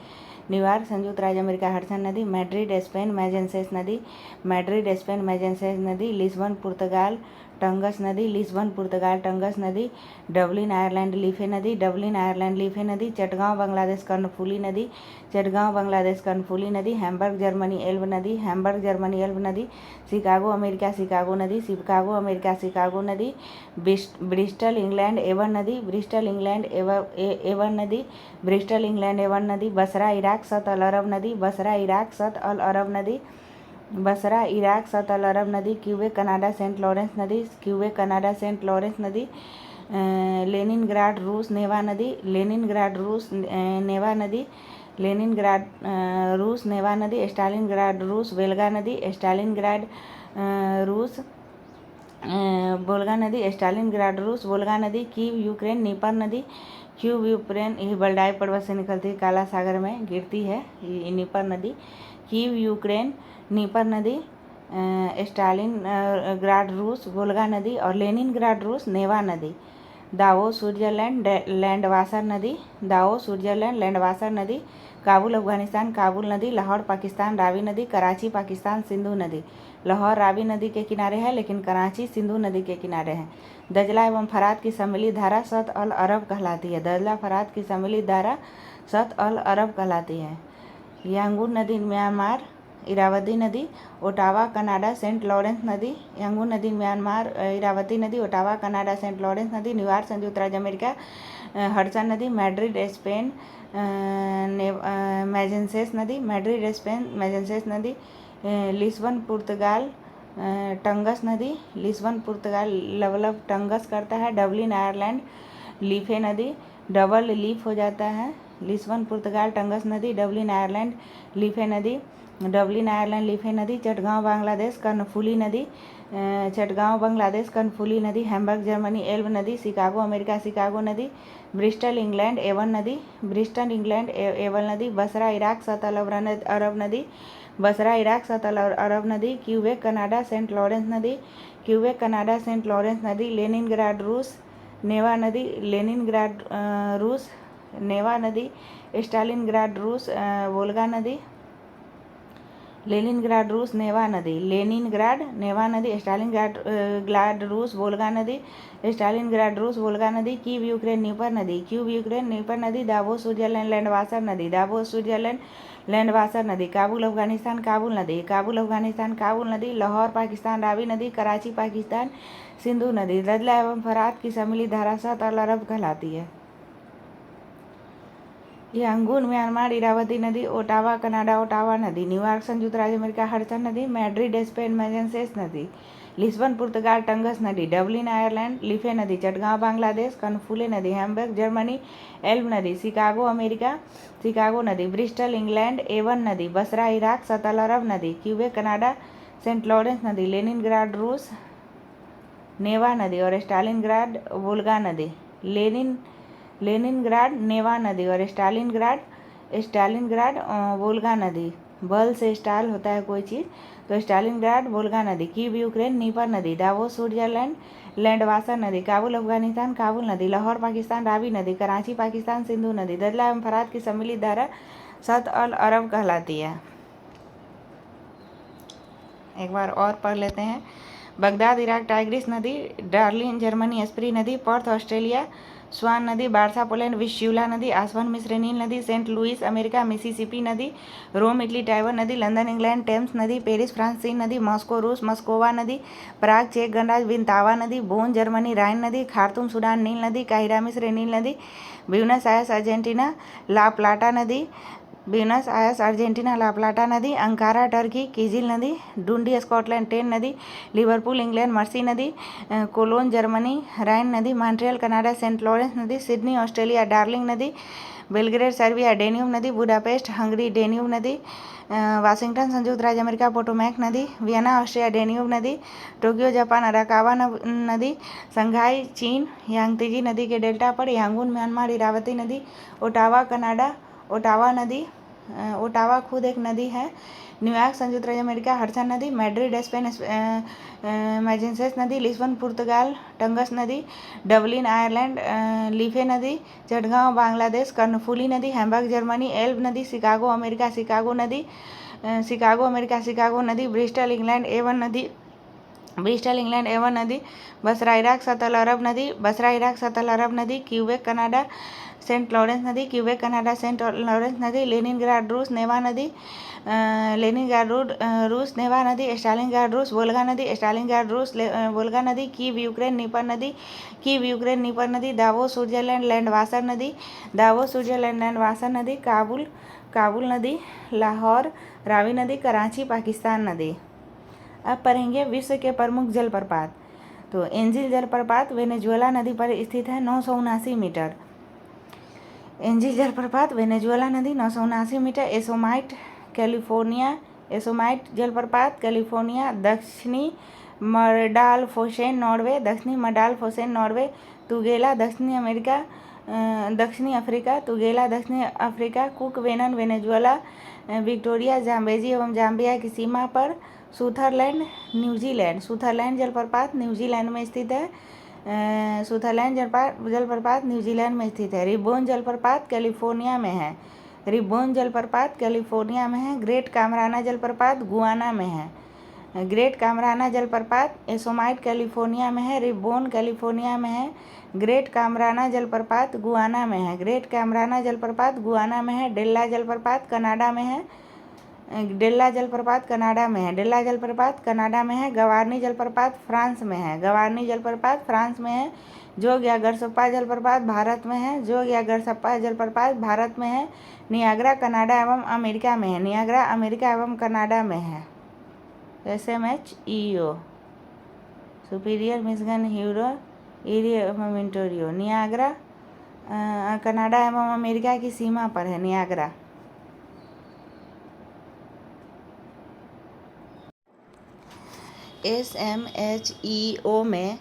न्यूयॉर्क संयुक्त राज्य अमेरिका, हडसन नदी, मैड्रिड स्पेन, मैजेंसेस नदी, मैड्रिड स्पेन, मैजेंसेस नदी, लिस्बन पुर्तगाल, टंगस नदी, लिस्बन पुर्तगाल, टंगस नदी, डबलिन आयरलैंड लीफे नदी, डबलिन आयरलैंड लीफे नदी, चटगांव बांग्लादेश कर्णफूली नदी, चटगांव बांग्लादेश कर्णफूली नदी, हैम्बर्ग जर्मनी एल्ब नदी, हैम्बर्ग जर्मनी एल्ब नदी, शिकागो अमेरिका शिकागो नदी, शिकागो अमेरिका शिकागो नदी, ब्रिस्टल इंग्लैंड एवन नदी, ब्रिस्टल इंग्लैंड एवन नदी, ब्रिस्टल इंग्लैंड एवन नदी, बसरा इराक सत अल अरब नदी, बसरा इराक सत अल अरब नदी, बसरा इराक सत अल अरब नदी, क्यूबेक कनाडा सेंट लॉरेंस नदी, क्यूबेक कनाडा सेंट लॉरेंस नदी, लेनिनग्राड रूस नेवा नदी, लेनिनग्राड रूस नेवा नदी, लेनिनग्राड रूस नेवा नदी, स्टालिनग्राड रूस वेल्गा नदी, स्टालिनग्राड रूस वोल्गा नदी, स्टालिनग्राड रूस वोल्गा नदी, कीव यूक्रेन नीपर नदी, कीव यूक्रेन ये बल्डाई पर्वत से निकलती है, काला सागर में गिरती है ये नीपर नदी, कीव यूक्रेन नीपर नदी, स्टालिन ग्राड रूस वोल्गा नदी और लेनिनग्राड रूस नेवा नदी, दावो स्विट्जरलैंड लैंडवासर नदी, दावो स्विट्जरलैंड लैंडवासर नदी, काबुल अफगानिस्तान काबुल नदी, लाहौर पाकिस्तान रावी नदी, कराची पाकिस्तान सिंधु नदी, लाहौर रावी नदी के किनारे है लेकिन कराची सिंधु नदी के किनारे है। दजला एवं फरात की सम्मिलित धारा सत अल अरब कहलाती है, दजला फरात की सम्मिलित धारा सत अल अरब कहलाती है। यांगून नदी म्यांमार, इरावदी नदी, ओटावा कनाडा सेंट लॉरेंस नदी, यांगून नदी म्यांमार, इरावदी नदी, ओटावा कनाडा सेंट लॉरेंस नदी, न्यूयॉर्क संयुक्त राज्य अमेरिका, हडसन नदी, मैड्रिड स्पेन, मैजेंसेस नदी, मैड्रिड स्पेन, मैजेंसेस नदी, लिस्बन पुर्तगाल, टंगस नदी, लिस्बन पुर्तगाल लवलब टंगस करता है, डबलिन आयरलैंड लीफे नदी, डबल लीफ हो जाता है, लिस्बन पुर्तगाल टंगस नदी, डबलिन आयरलैंड लीफे नदी, डबलिन आयरलैंड लीफे नदी, चटगांव बांग्लादेश कर्णफूली नदी, चटगांव बांग्लादेश कर्णफूली नदी, हैम्बर्ग जर्मनी एल्ब नदी, शिकागो अमेरिका शिकागो नदी, ब्रिस्टल इंग्लैंड एवन नदी, ब्रिस्टल इंग्लैंड एवन नदी, बसरा इराक सत अल अरब नदी, बसरा इराक सत अल अरब नदी, क्यूबेक कनाडा सेंट लॉरेंस नदी, क्यूबेक कनाडा सेंट लॉरेंस नदी, लेनिनग्राड रूस नेवा नदी, लेनिनग्राड रूस नेवा नदी, स्टालिनग्राड रूस वोल्गा नदी, लेनिनग्राड रूस नेवा नदी, लेनिनग्राड नेवा नदी, स्टालिनग्राड रूस वोल्गा नदी, स्टालिनग्राड रूस वोल्गा नदी, कीव यूक्रेन नीपर नदी, कीव यूक्रेन नीपर नदी, दावो स्विट्जरलैंड लैंडवासर नदी, दावो स्विट्जरलैंड लैंडवासर नदी, काबुल अफगानिस्तान काबुल नदी, काबुल अफगानिस्तान काबुल नदी, लाहौर पाकिस्तान रावी नदी, कराची पाकिस्तान सिंधु नदी, दजला एवं फरात की सम्मिलित धारा सत अल अरब कहलाती है। यांगून म्यांमार, इरावदी नदी, ओटावा कनाडा ओटावा नदी, न्यूयॉर्क संयुक्त राज्य अमेरिका हडसन नदी, मैड्रिड स्पेन मैजेंसेस नदी, लिस्बन पुर्तगाल टंगस नदी, डबलिन आयरलैंड लीफे नदी, चटगांव बांग्लादेश कर्णफूली नदी, हैम्बर्ग जर्मनी एल्ब नदी, शिकागो अमेरिका शिकागो नदी, ब्रिस्टल इंग्लैंड एवन नदी, बसरा इराक सत अल अरब नदी, क्यूबेक कनाडा सेंट लॉरेंस नदी, लेनिनग्राड रूस नेवा नदी और स्टालिनग्राड वोल्गा नदी, लेनिनग्राड नेवा नदी और स्टालिनग्राड वोल्गा नदी, बल से स्टाल होता है कोई चीज़ तो स्टालिनग्राड वोल्गा नदी, कीव यूक्रेन नीपर नदी, दावो स्विट्जरलैंड लैंडवासर नदी, काबुल अफगानिस्तान काबुल नदी, लाहौर पाकिस्तान रावी नदी, कराची पाकिस्तान सिंधु नदी, दजला एवं फरात की सम्मिलित धारा शत अल अरब कहलाती है। एक बार और पढ़ लेते हैं। बगदाद इराक टाइग्रिस नदी, डार्लिन जर्मनी स्प्री नदी, पर्थ ऑस्ट्रेलिया स्वान नदी, बारसा पोलैंड विश्यूला नदी, आसवन मिस्र नील नदी, सेंट लुइस अमेरिका मिसिसिपी नदी, रोम इटली टाइवर नदी, लंदन इंग्लैंड टेम्स नदी, पेरिस फ्रांस सीन नदी, मॉस्को रूस मस्कोवा नदी, प्राग चेक गणराज्य विंतावा नदी, बोन जर्मनी राइन नदी, खार्तूम सूडान नील नदी, काहिरा मिस्र नील नदी, ब्यूनस आयर्स अर्जेंटीना ला प्लाटा नदी, ब्यूनस आयर्स अर्जेंटीना ला प्लाटा नदी, अंकारा टर्की किजिल नदी, डुंडी स्कॉटलैंड टेन नदी, लिवरपूल इंग्लैंड मर्सी नदी, कोलोन जर्मनी राइन नदी, मॉन्ट्रियल कनाडा सेंट लॉरेंस नदी, सिडनी ऑस्ट्रेलिया डार्लिंग नदी, बेलग्रेड सर्बिया डेन्यूब नदी, बुडापेस्ट हंगरी डेन्यूब नदी, वाशिंगटन संयुक्त राज्य अमेरिका पोटोमैक नदी, वियना ऑस्ट्रिया डेन्यूब नदी, टोक्यो जापान अराकावा नदी, संघाई चीन यांगतीजी नदी के डेल्टा पर, यांगून म्यांमार इरावती नदी, ओटावा कनाडा ओटावा नदी, ओटावा खुद एक नदी है, न्यूयॉर्क संयुक्त राज्य अमेरिका हडसन नदी, मैड्रिड स्पेन मैजेंसेस नदी, लिस्बन पुर्तगाल टंगस नदी, डबलिन आयरलैंड लीफे नदी, चटगांव बांग्लादेश कर्नफुली नदी, हैम्बर्ग जर्मनी एल्ब नदी, शिकागो अमेरिका शिकागो नदी, शिकागो अमेरिका शिकागो नदी, ब्रिस्टल इंग्लैंड एवन नदी, ब्रिस्टल इंग्लैंड एवन नदी, बसरा इराक सतल अरब नदी, बसरा इराक सतल अरब नदी, क्यूबेक कनाडा सेंट लॉरेंस नदी, क्यूबेक कनाडा सेंट लॉरेंस नदी, लेनिनग्राड रूस नेवा नदी, लेनिनग्राड रूस नेवा नदी, स्टालिनग्राड रूस वोल्गा नदी, स्टालिनग्राड रूस वोल्गा नदी, कीव यूक्रेन नीपर नदी, कीव यूक्रेन नीपर नदी, दावो स्विट्जरलैंड लैंडवासर नदी, दावो स्विट्जरलैंड लैंडवासर नदी, काबुल काबुल नदी, लाहौर रावी नदी, कराची पाकिस्तान नदी। अब पढ़ेंगे विश्व के प्रमुख जलप्रपात। तो एंजिल जलप्रपात वेनेजुएला नदी पर स्थित है 979 मीटर। एंजिल जलप्रपात वेनेजुएला नदी 979 मीटर। एसोमाइट कैलिफोर्निया, एसोमाइट जलप्रपात कैलिफोर्निया, दक्षिणी मडालफोसेन नॉर्वे, दक्षिणी मडालफोसेन नॉर्वे, तुगेला दक्षिणी अफ्रीका, तुगेला दक्षिणी Africa, cook venom Venezuela, Victoria Zambezi एवं जाम्बिया की सीमा पर, सुथरलैंड न्यूजीलैंड, सुथरलैंड जलप्रपात न्यूजीलैंड में स्थित है, सुथरलैंड जलप्रपात न्यूजीलैंड में स्थित है। रिब्बोन जलप्रपात कैलिफोर्निया में है, रिब्बोन जलप्रपात कैलिफोर्निया में है। ग्रेट कामराना जलप्रपात गुआना में है, ग्रेट कामराना जलप्रपात एसोमाइट कैलिफोर्निया में है, रिब्बोन कैलिफोर्निया में है। ग्रेट कामराना जलप्रपात गुआना में है, ग्रेट कामराना जलप्रपात गुआना में है। डेल्ला जलप्रपात कनाडा में है, डेल्ला जलप्रपात कनाडा में है, डेल्ला जलप्रपात कनाडा में है। गवारनी जलप्रपात फ्रांस में है, गवारनी जलप्रपात फ्रांस में है। जोग या गरसप्पा जलप्रपात भारत में है, जोग या गरसप्पा जलप्रपात भारत में है। नियाग्रा कनाडा एवं अमेरिका में है, नियाग्रा अमेरिका एवं कनाडा में है। SMHEO सुपीरियर मिशिगन ह्यूरो इरी एवं विंटोरियो, नियाग्रा कनाडा एवं अमेरिका की सीमा पर है नियाग्रा। SMHEO में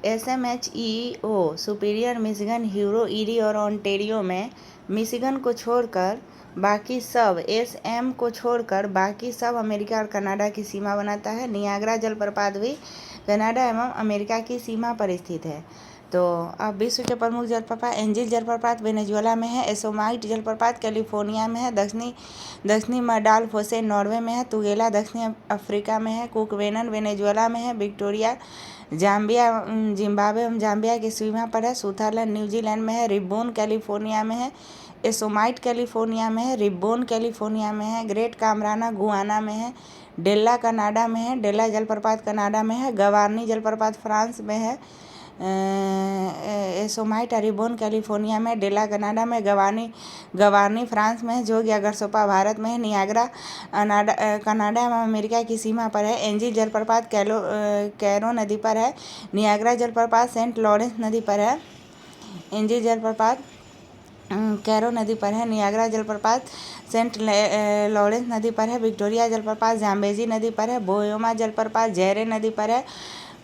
SMHEO सुपीरियर मिशिगन ह्यूरो इरी और ओंटेरियो में मिशिगन को छोड़कर बाकी सब SM को छोड़कर बाकी सब अमेरिका और कनाडा की सीमा बनाता है। नियाग्रा जलप्रपात भी कनाडा एवं अमेरिका की सीमा पर स्थित है। तो अब विश्व के प्रमुख जलप्रपात। एंजिल जलप्रपात वेनेजुएला में है, एसोमाइट जलप्रपात कैलिफोर्निया में है, दक्षिणी मडालफोसेन नॉर्वे में है, तुगेला दक्षिणी अफ्रीका में है, कुक वेनन वेनेजुएला में है, विक्टोरिया जाम्बिया जिम्बाब्वे एवं जाम्बिया की सीमा पर है, सुथरलैंड न्यूजीलैंड में है, रिब्बोन कैलिफोर्निया में है, एसोमाइट कैलिफोर्निया में है, रिब्बोन कैलिफोर्निया में है। ग्रेट कामराना गुआना में है, डेल्ला कनाडा में है, डेल्ला जलप्रपात कनाडा में है। गवारनी जलप्रपात फ्रांस में है, एसोमाइट रिब्बोन कैलिफोर्निया में, डेल्ला कनाडा में, गवारनी फ्रांस में है। जोग या गरसप्पा भारत में है। नियाग्रा कनाडा एवं अमेरिका की सीमा पर है। एंजिल जलप्रपात कैरो नदी पर है। नियाग्रा जलप्रपात सेंट लॉरेंस नदी पर है। एंजिल जलप्रपात कैरो नदी पर है। नियाग्रा जलप्रपात सेंट लॉरेंस नदी पर है। विक्टोरिया जलप्रपात जाम्बेजी नदी पर है। बोयोमा जलप्रपात जैरे नदी पर है।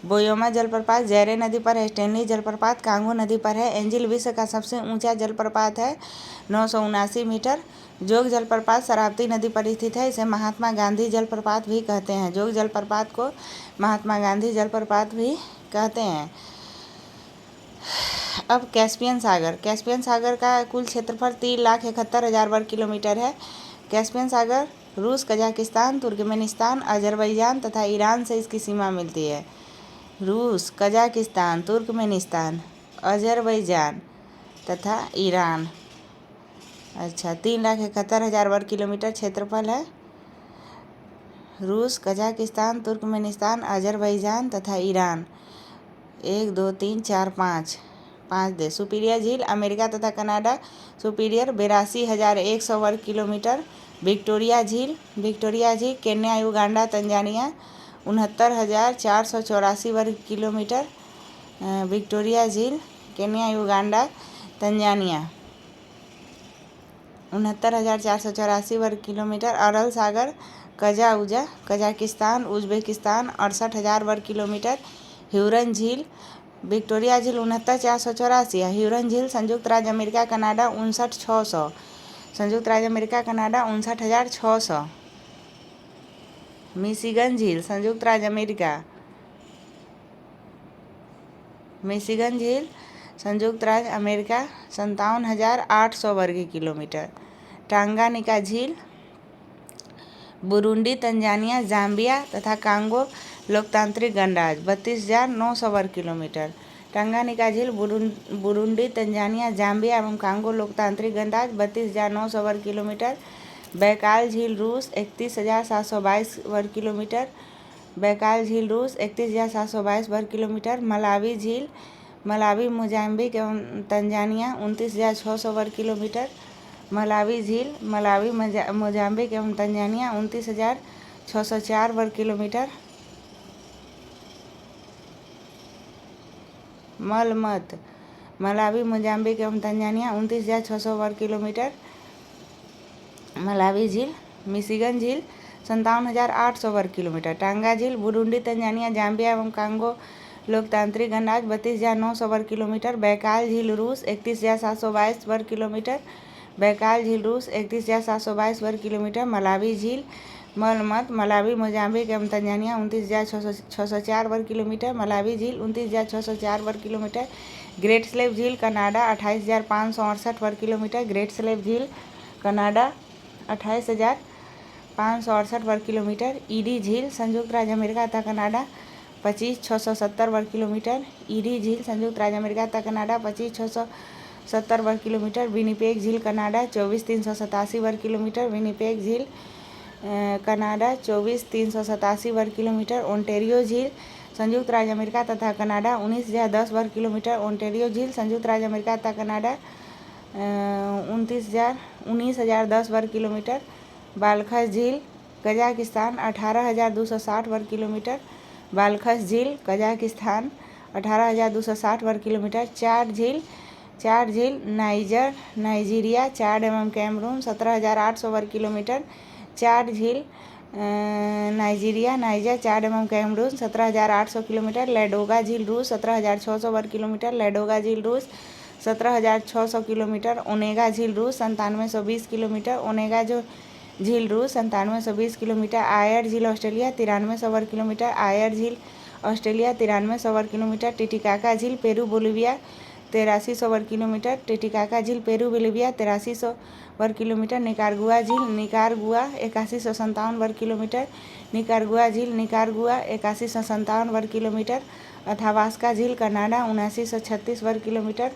बोयोमा जलप्रपात जैरे नदी पर है। स्टेनली जलप्रपात कांगो नदी पर है। एंजिल विश्व का सबसे ऊंचा जलप्रपात है 979 मीटर। जोग जलप्रपात शरावती नदी पर स्थित है। इसे महात्मा गांधी जलप्रपात भी कहते हैं। जोग जलप्रपात को महात्मा गांधी जलप्रपात भी कहते हैं। अब कैस्पियन सागर का कुल क्षेत्रफल 3,71,000 वर्ग किलोमीटर है। कैस्पियन सागर रूस, कजाकिस्तान, तुर्कमेनिस्तान, अजरबैजान तथा ईरान से इसकी सीमा मिलती है। रूस, कजाकिस्तान, तुर्कमेनिस्तान, अजरबैजान तथा ईरान। अच्छा, 3,71,000 वर्ग किलोमीटर क्षेत्रफल है। रूस, कजाकिस्तान, तुर्कमेनिस्तान, अजरबैजान तथा ईरान। 1 2 3 4 5 देश। सुपीरियर झील अमेरिका तथा कनाडा। सुपीरियर 82,100 वर्ग किलोमीटर। विक्टोरिया झील केन्या, युगांडा, तंजानिया 69,484 वर्ग किलोमीटर। विक्टोरिया झील केन्या, युगांडा, तंजानिया 69,484 वर्ग किलोमीटर। अरल सागर कजाउजा कजाकिस्तान, उज्बेकिस्तान 68,000 वर्ग किलोमीटर। ह्यूरन झील विक्टोरिया झील 69,484 है। ह्यूरन झील संयुक्त राज्य अमेरिका कनाडा 59,600। संयुक्त राज्य अमेरिका कनाडा 59,600। मिशिगन झील संयुक्त राज्य अमेरिका। मिशिगन झील संयुक्त राज्य अमेरिका 57,800 वर्ग किलोमीटर। टांगानिका झील बुरुंडी, तंजानिया, जाम्बिया तथा कांगो लोकतांत्रिक गणराज्य 32,900 वर्ग किलोमीटर। टांगानिका झील बुरुंडी, तंजानिया, जाम्बिया एवं कांगो लोकतांत्रिक गणराज्य 32,900 वर्ग किलोमीटर। बैकाल झील रूस 31,722 वर्ग किलोमीटर। बैकाल झील रूस 31,722 वर्ग किलोमीटर। मलावी झील मलावी, मोजाम्बिक एवं तंजानिया 29,600 वर्ग किलोमीटर। मलावी झील मलावी, मोजाम्बिक एवं तंजानिया 29,604 वर्ग किलोमीटर। मलमत मलावी, मोजाम्बिक एवं तंजानिया 29,600 वर्ग किलोमीटर। मलावी झील। मिशिगन झील 57,800 वर्ग किलोमीटर। टांगा झील बुरुंडी, तंजानिया, जाम्बिया एवं कांगो लोकतांत्रिक गणराज्य 32,900 वर्ग किलोमीटर। बैकाल झील रूस 31,722 वर्ग किलोमीटर। बैकाल झील रूस 31,722 वर्ग किलोमीटर। मलावी झील मलमत मलावी, मोजाम्बिक एवं तंजानिया 29,604 वर्ग किलोमीटर। मलावी झील 29,604 वर्ग किलोमीटर। ग्रेट स्लेव झील कनाडा 28,568 वर्ग किलोमीटर। ग्रेट स्लेव झील कनाडा 28,568 वर्ग किलोमीटर। ईडी झील संयुक्त राज्य अमेरिका तथा कनाडा 25,670 वर्ग किलोमीटर। ईडी झील संयुक्त राज्य अमेरिका तथा कनाडा 25,670 वर्ग किलोमीटर। विनिपेग झील कनाडा 24,387 वर्ग किलोमीटर। विनिपेग झील कनाडा 24,387 वर्ग किलोमीटर। ओंटेरियो झील संयुक्त राज्य अमेरिका तथा कनाडा 19,010 वर्ग किलोमीटर। ओंटेरियो झील संयुक्त राज्य अमेरिका तथा कनाडा 19,010 वर्ग किलोमीटर। बालखस झील कजाकिस्तान 18,260 वर्ग किलोमीटर। बालखस झील कजाकिस्तान 18,260 वर्ग किलोमीटर। चाड झील नाइजीरिया, चाड एवं कैमरून 17,800 वर्ग किलोमीटर। चाड झील नाइजीरिया, नाइजर, चाड एवं कैमरून 17,800 किलोमीटर। लेडोगा झील रूस 17,600 वर्ग किलोमीटर। लेडोगा झील रूस 17,600 किलोमीटर। ओनेगा झील रूस 9720 किलोमीटर। ओनेगा झील रूस 9720 किलोमीटर। आयर झील ऑस्ट्रेलिया 9300 वर्ग किलोमीटर। आयर झील ऑस्ट्रेलिया 9300 वर्ग किलोमीटर। टिटिकाका झील पेरू, बोलिविया 8300 वर्ग किलोमीटर। टिटिकाका झील पेरू, बोलिविया 8300 वर्ग किलोमीटर। निकारागुआ झील निकारागुआ 8157 वर्ग किलोमीटर। निकारागुआ झील निकारागुआ 8157 वर्ग किलोमीटर। अथावास्का झील कनाडा 7936 वर्ग किलोमीटर।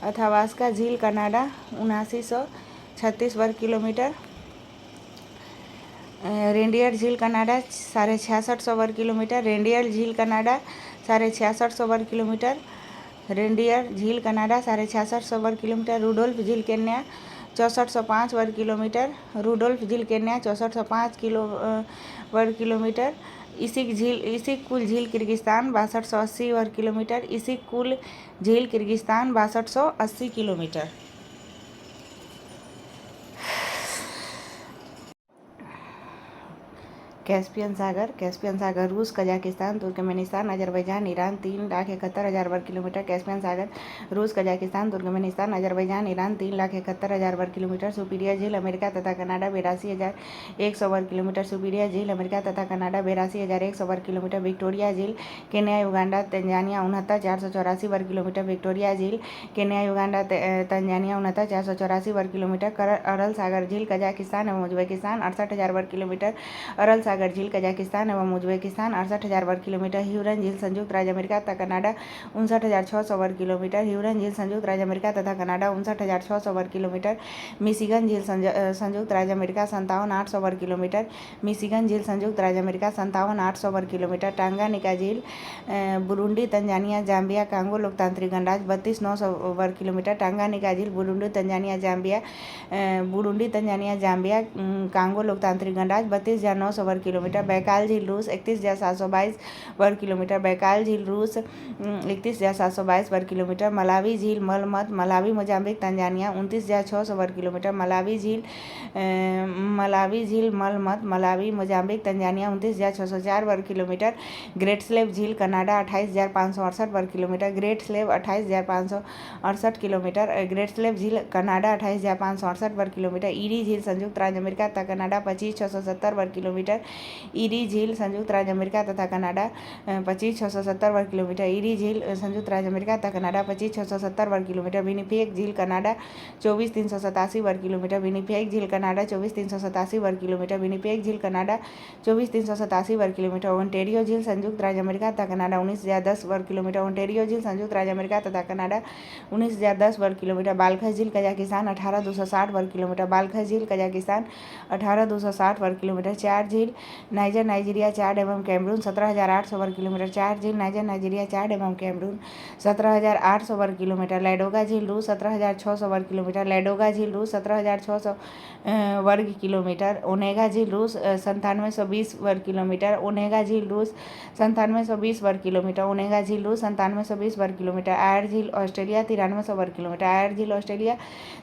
अथावास्का झील कनाडा 7936 वर्ग किलोमीटर। रेंडियर झील कनाडा 6650 वर्ग किलोमीटर। रेंडियर झील कनाडा 6650 वर्ग किलोमीटर। रेंडियर झील कनाडा 6650 वर्ग किलोमीटर। रूडोल्फ झील केन्या 6405 वर्ग किलोमीटर। रूडोल्फ झील केन्या 6405 वर्ग किलोमीटर। इसिक कुल झील किर्गिस्तान 6280 वर्ग किलोमीटर। इसिक कुल झील किर्गिस्तान 6280 किलोमीटर। कैस्पियन सागर रूस, कजाकिस्तान, तुर्कमेनिस्तान, अजरबैजान, ईरान 3,71,000 वर्ग किलोमीटर। कैस्पियन सागर रूस, कजाकिस्तान, तुर्कमेनिस्तान, अजरबैजान, ईरान 3,71,000 वर्ग किलोमीटर। सुपीरियर झील अमेरिका तथा कनाडा 82,100 वर्ग किलोमीटर। सुपीरियर झील अमेरिका तथा कनाडा 82,100 वर्ग किलोमीटर। विक्टोरिया झील केन्या, युगांडा, तंजानिया 69,484 वर्ग किलोमीटर। विक्टोरिया झील केन्या, युगांडा, तंजानिया 69,484 वर्ग किलोमीटर। अरल सागर झील कजाकिस्तान एवं उज्बेकिस्तान 68,000 वर्ग किलोमीटर। अरल सागर झील कजाकिस्तान एवं उज्बेकिस्तान 68,000 वर्ग किलोमीटर। ह्यूरन झील संयुक्त राज्य अमेरिका तथा कनाडा 59,600 वर्ग किलोमीटर। ह्यूरन झील संयुक्त राज्य अमेरिका तथा कनाडा 59,600 वर्ग किलोमीटर। मिशिगन झील संयुक्त राज्य अमेरिका 57,800 वर्ग किलोमीटर। मिशिगन झील संयुक्त राज्य अमेरिका 57,800 वर्ग किलोमीटर। टांगानिका झील बुरुंडी, तंजानिया, जाम्बिया, कांगो लोकतांत्रिक गणराज्य 32,900 वर्ग किलोमीटर। टांगानिका झील बुरुंडी, तंजानिया, जाम्बिया, कांगो लोकतांत्रिक गणराज्य 32,900 वर्ग किलोमीटर। बैकाल झील रूस 31,722 वर्ग किलोमीटर। बैकाल झील रूस 31,722 वर्ग किलोमीटर। मलावी झील मलमत, मलावी, मोजाम्बिक, तंजानिया 29,600 वर्ग किलोमीटर। मलावी झील मलमत, मलावी, मोजाम्बिक, तंजानिया 29,604 वर्ग किलोमीटर। ग्रेट स्लेव झील कनाडा 28,568 वर्ग kilometre. Great slave 28,568 kilometre. Great slave झील कनाडा 28,568 वर्ग किलोमीटर। ईरी झील संयुक्त राज्य अमेरिका तथा कनाडा 25,670 वर्ग किलोमीटर। ईरी झील संयुक्त राज्य अमेरिका तथा कनाडा 25,670 वर्ग किलोमीटर। ईरी झील संयुक्त राज्य अमेरिका तथा कनाडा 25,670 वर्ग किलोमीटर। विनिपेग झील कनाडा 24,387 वर्ग किलोमीटर। विनिपेग झील कनाडा 24,387 वर्ग किलोमीटर। विनिपेग झील कनाडा 24,387 वर्ग किलोमीटर। ओंटेरियो झील संयुक्त राज्य अमेरिका तथा कनाडा 19,010 वर्ग किलोमीटर। ओंटेरियो झील संयुक्त राज्य अमेरिका तथा कनाडा 19,010 वर्ग किलोमीटर। बालखस झील कजाकिस्तान 18,260 वर्ग किलोमीटर। बालखस झील कजाकिस्तान 18,260 वर्ग किलोमीटर। चार झील नाइजर, नाइजीरिया, चाड एवं कैमरून 17,800 वर्ग किलोमीटर। चार झील नाइजर, नाइजीरिया, चाड एवं कैमरून 17,800 वर्ग किलोमीटर। लैडोगा झील रूस 17,600 वर्ग किलोमीटर। लैडोगा झील रूस 17,600 वर्ग किलोमीटर। ओनेगा झील रूस 9720 वर्ग किलोमीटर। ओनेगा झील रूस 9720 वर्ग किलोमीटर। ओनेगा झील रूस 9720 वर्ग किलोमीटर। आयर झील ऑस्ट्रेलिया 9300 वर्ग किलोमीटर। आयर झील ऑस्ट्रेलिया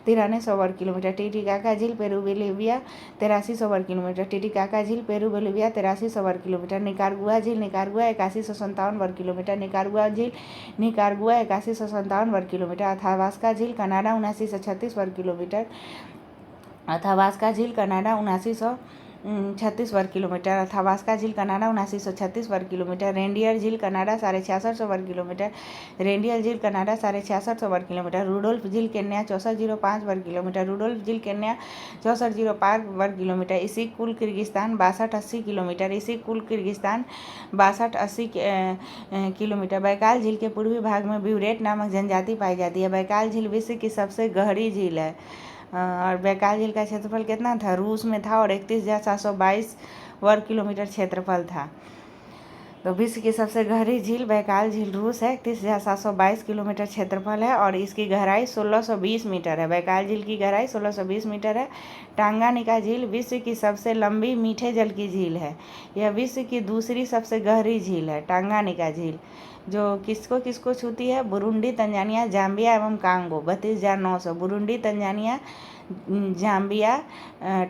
9300 वर्ग किलोमीटर। टिटिकाका झील पेरू बोलिविया 8300 वर्ग किलोमीटर। टिटिकाका झील पेरू बोलिविया 8300 वर्ग किलोमीटर। निकारागुआ झील निकारागुआ 8157 वर्ग किलोमीटर। निकारागुआ झील निकारागुआ 8157 वर्ग किलोमीटर। अथावास्का झील कनाडा 7936 वर्ग किलोमीटर। अथावास्का झील कनाडा 7936 वर्ग किलोमीटर। अथावास्का झील कनाडा 7936 वर्ग किलोमीटर। रेंडियर झील कनाडा 6650 वर्ग किलोमीटर। रेंडियर झील कनाडा 6650 वर्ग किलोमीटर। रूडोल्फ झील केन्या 6405 वर्ग किलोमीटर। रूडोल्फ झील केन्या 6405 वर्ग किलोमीटर। इसिक कुल किर्गिस्तान 6280 किलोमीटर। इसिक कुल किर्गिस्तान 6280 किलोमीटर। बैकाल झील के पूर्वी भाग में ब्यूरेट नामक जनजाति पाई जाती है। बैकाल झील विश्व की सबसे गहरी झील है। और बैकाल झील का क्षेत्रफल कितना था? रूस में था और 31,722 वर्ग किलोमीटर क्षेत्रफल था। तो विश्व की सबसे गहरी झील बैकाल झील रूस है। 31,722 किलोमीटर क्षेत्रफल है और इसकी गहराई 1620 मीटर है। बैकाल झील की गहराई 1620 मीटर है। टांगानिका झील विश्व की सबसे लंबी मीठे जल की झील है। यह विश्व की दूसरी सबसे गहरी झील है टांगानिका झील, जो किसको किसको छूती है? बुरुंडी, तंजानिया, जाम्बिया एवं Congo 32,900। Burundi, Tanzania, Zambia,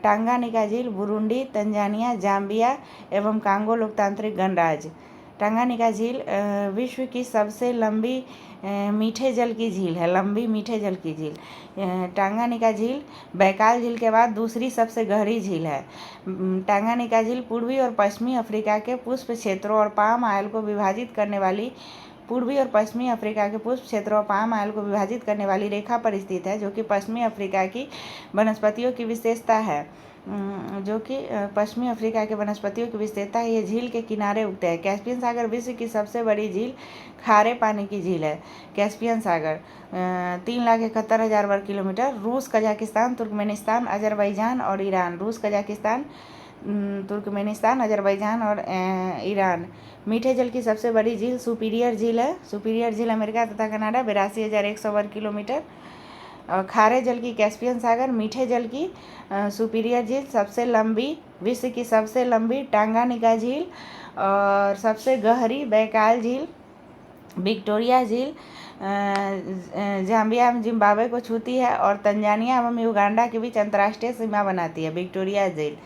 Tanganyika झील बुरुंडी, तंजानिया, जाम्बिया एवं कांगो लोकतांत्रिक गणराज्य। टांगानिका झील विश्व की सबसे लंबी मीठे जल की झील है। लंबी मीठे जल की झील टांगानिका झील बैकाल झील के बाद दूसरी सबसे गहरी झील है। टांगानिका झील पूर्वी और पश्चिमी अफ्रीका के पुष्प क्षेत्रों और पाम आयल को विभाजित करने वाली पूर्वी और पश्चिमी अफ्रीका के पुष्प क्षेत्रों और पाम आयल को विभाजित करने वाली रेखा पर स्थित है, जो कि पश्चिमी अफ्रीका की वनस्पतियों की विशेषता है। जो कि पश्चिमी अफ्रीका के वनस्पतियों की विशेषता है। ये झील के किनारे उगते हैं। कैस्पियन सागर विश्व की सबसे बड़ी झील खारे पानी की झील है। कैस्पियन सागर 3,71,000 वर्ग किलोमीटर। रूस, कजाकिस्तान, तुर्कमेनिस्तान, अजरबैजान और ईरान। रूस, कजाकिस्तान, तुर्कमेनिस्तान, अजरबैजान और ईरान। मीठे जल की सबसे बड़ी झील सुपीरियर झील है। सुपीरियर झील अमेरिका तथा कनाडा 82,100 वर्ग किलोमीटर। और खारे जल की कैस्पियन सागर, मीठे जल की सुपीरियर झील, सबसे लंबी विश्व की सबसे लंबी टांगानिका झील और सबसे गहरी बैकाल झील। विक्टोरिया झील जाम्बिया एवं जिम्बाब्वे को छूती है और तंजानिया एवं युगांडा के बीच अंतर्राष्ट्रीय सीमा बनाती है। विक्टोरिया झील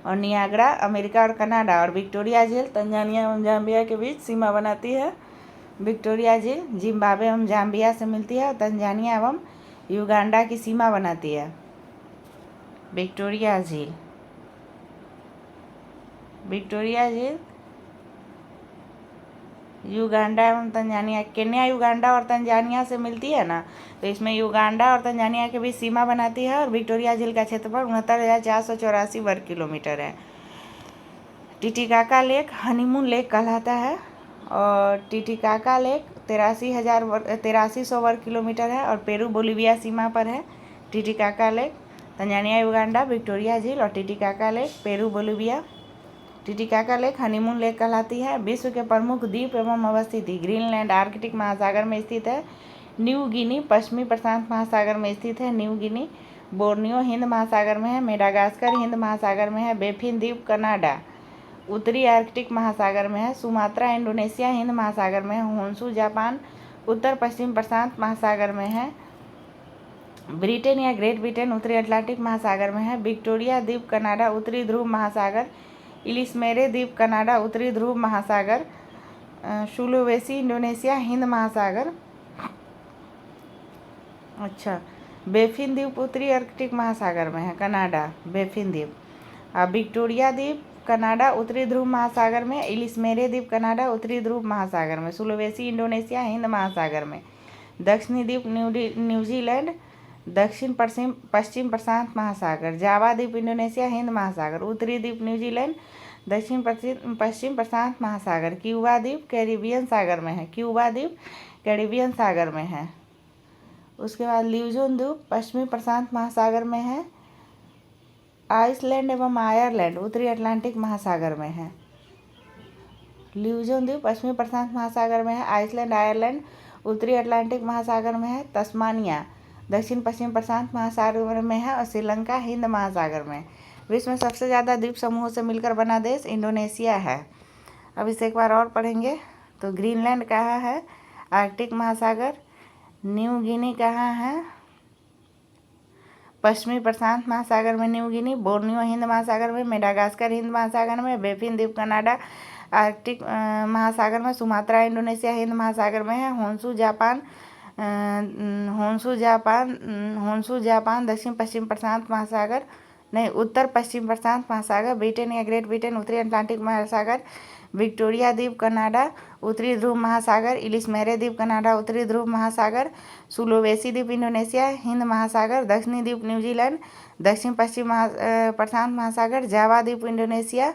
और नियाग्रा अमेरिका और कनाडा। और विक्टोरिया झील तंजानिया एवं जाम्बिया के बीच सीमा बनाती है। विक्टोरिया झील जिम्बाब्वे एवं जाम्बिया से मिलती है और तंजानिया एवं युगांडा की सीमा बनाती है। विक्टोरिया झील युगांडा एवं तंजानिया, केन्या युगांडा और तंजानिया से मिलती है ना, तो इसमें युगांडा और तंजानिया के बीच सीमा बनाती है। और विक्टोरिया झील का क्षेत्रफल 69,484 वर्ग किलोमीटर है। टिटिकाका लेक हनीमून लेक कहलाता है और टिटिकाका लेक 83,100 वर्ग किलोमीटर है और पेरू बोलिविया सीमा पर है। Titicaca lake Tanzania Uganda, Victoria झील और Titicaca lake Peru Bolivia. Titicaca lake honeymoon lake कहलाती है। विश्व के प्रमुख द्वीप एवं अवस्थिति ग्रीनलैंड आर्कटिक महासागर में स्थित है। न्यू गिनी पश्चिमी प्रशांत महासागर में स्थित है। न्यू गिनी बोर्नियो हिंद महासागर में है। मेडागास्कर हिंद महासागर में है। बेफिन द्वीप कनाडा उत्तरी आर्कटिक महासागर में है। सुमात्रा इंडोनेशिया हिंद महासागर में है। होन्शु जापान उत्तर पश्चिम प्रशांत महासागर में है। ब्रिटेन या ग्रेट ब्रिटेन उत्तरी अटलांटिक महासागर में है। विक्टोरिया द्वीप कनाडा उत्तरी ध्रुव महासागर। इलिस्मेरे द्वीप कनाडा उत्तरी ध्रुव महासागर। सुलोवेसी इंडोनेशिया हिंद महासागर। अच्छा, बेफिन द्वीप उत्तरी आर्कटिक महासागर में है कनाडा, बेफिन द्वीप। विक्टोरिया द्वीप कनाडा उत्तरी ध्रुव महासागर में। इलिस्मेरे द्वीप कनाडा उत्तरी ध्रुव महासागर में। सुलोवेसी इंडोनेशिया हिंद महासागर में। दक्षिणी द्वीप न्यूजीलैंड दक्षिण पश्चिम प्रशांत महासागर। जावा द्वीप इंडोनेशिया हिंद महासागर। उत्तरी द्वीप न्यूजीलैंड दक्षिण पश्चिम प्रशांत महासागर। क्यूबा द्वीप कैरिबियन सागर में है। क्यूबा द्वीप कैरिबियन सागर में है। उसके बाद ल्यूजोन द्वीप पश्चिमी प्रशांत महासागर में है। आइसलैंड एवं आयरलैंड उत्तरी अटलांटिक महासागर में है। ल्यूजोन द्वीप पश्चिमी प्रशांत महासागर में है। आइसलैंड आयरलैंड उत्तरी अटलांटिक महासागर में है। तस्मानिया दक्षिण पश्चिम प्रशांत महासागर में है और श्रीलंका हिंद महासागर में। विश्व में सबसे ज़्यादा द्वीप समूहों से मिलकर बना देश इंडोनेशिया है। अब इसे एक बार और पढ़ेंगे। तो ग्रीनलैंड कहाँ है? आर्कटिक महासागर। न्यू गिनी कहाँ है? पश्चिमी प्रशांत महासागर में न्यू गिनी। बोर्नियो हिंद महासागर में। मेडागास्कर हिंद महासागर में। बेफिन द्वीप कनाडा आर्कटिक महासागर में। सुमात्रा इंडोनेशिया हिंद महासागर में है। होन्शु जापान दक्षिण पश्चिम प्रशांत महासागर नहीं उत्तर पश्चिम प्रशांत महासागर। ब्रिटेन या ग्रेट ब्रिटेन उत्तरी अटलांटिक महासागर। विक्टोरिया द्वीप कनाडा उत्तरी ध्रुव महासागर। इलिस्मेरे द्वीप कनाडा उत्तरी ध्रुव महासागर। सुलोवेसी द्वीप इंडोनेशिया हिंद महासागर। दक्षिणी द्वीप न्यूजीलैंड दक्षिण पश्चिम प्रशांत महासागर। जावा द्वीप इंडोनेशिया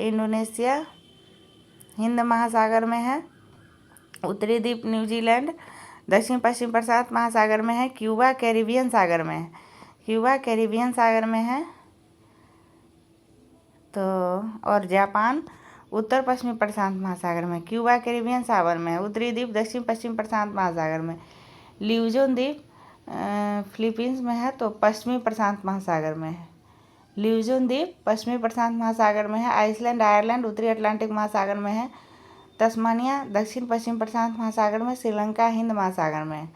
इंडोनेशिया हिंद महासागर में है। उत्तरी द्वीप न्यूजीलैंड दक्षिण पश्चिम प्रशांत महासागर में है। क्यूबा कैरिबियन सागर में है। क्यूबा कैरिबियन सागर में है। तो और जापान उत्तर पश्चिमी प्रशांत महासागर में। क्यूबा कैरिबियन सागर में है। उत्तरी द्वीप दक्षिण पश्चिम प्रशांत महासागर में। ल्यूजोन द्वीप फिलीपींस में है तो पश्चिमी प्रशांत महासागर में है। ल्यूजोन द्वीप पश्चिमी प्रशांत महासागर में है। आइसलैंड आयरलैंड उत्तरी अटलांटिक महासागर में है। तस्मानिया दक्षिण पश्चिम प्रशांत महासागर में। श्रीलंका हिंद महासागर में।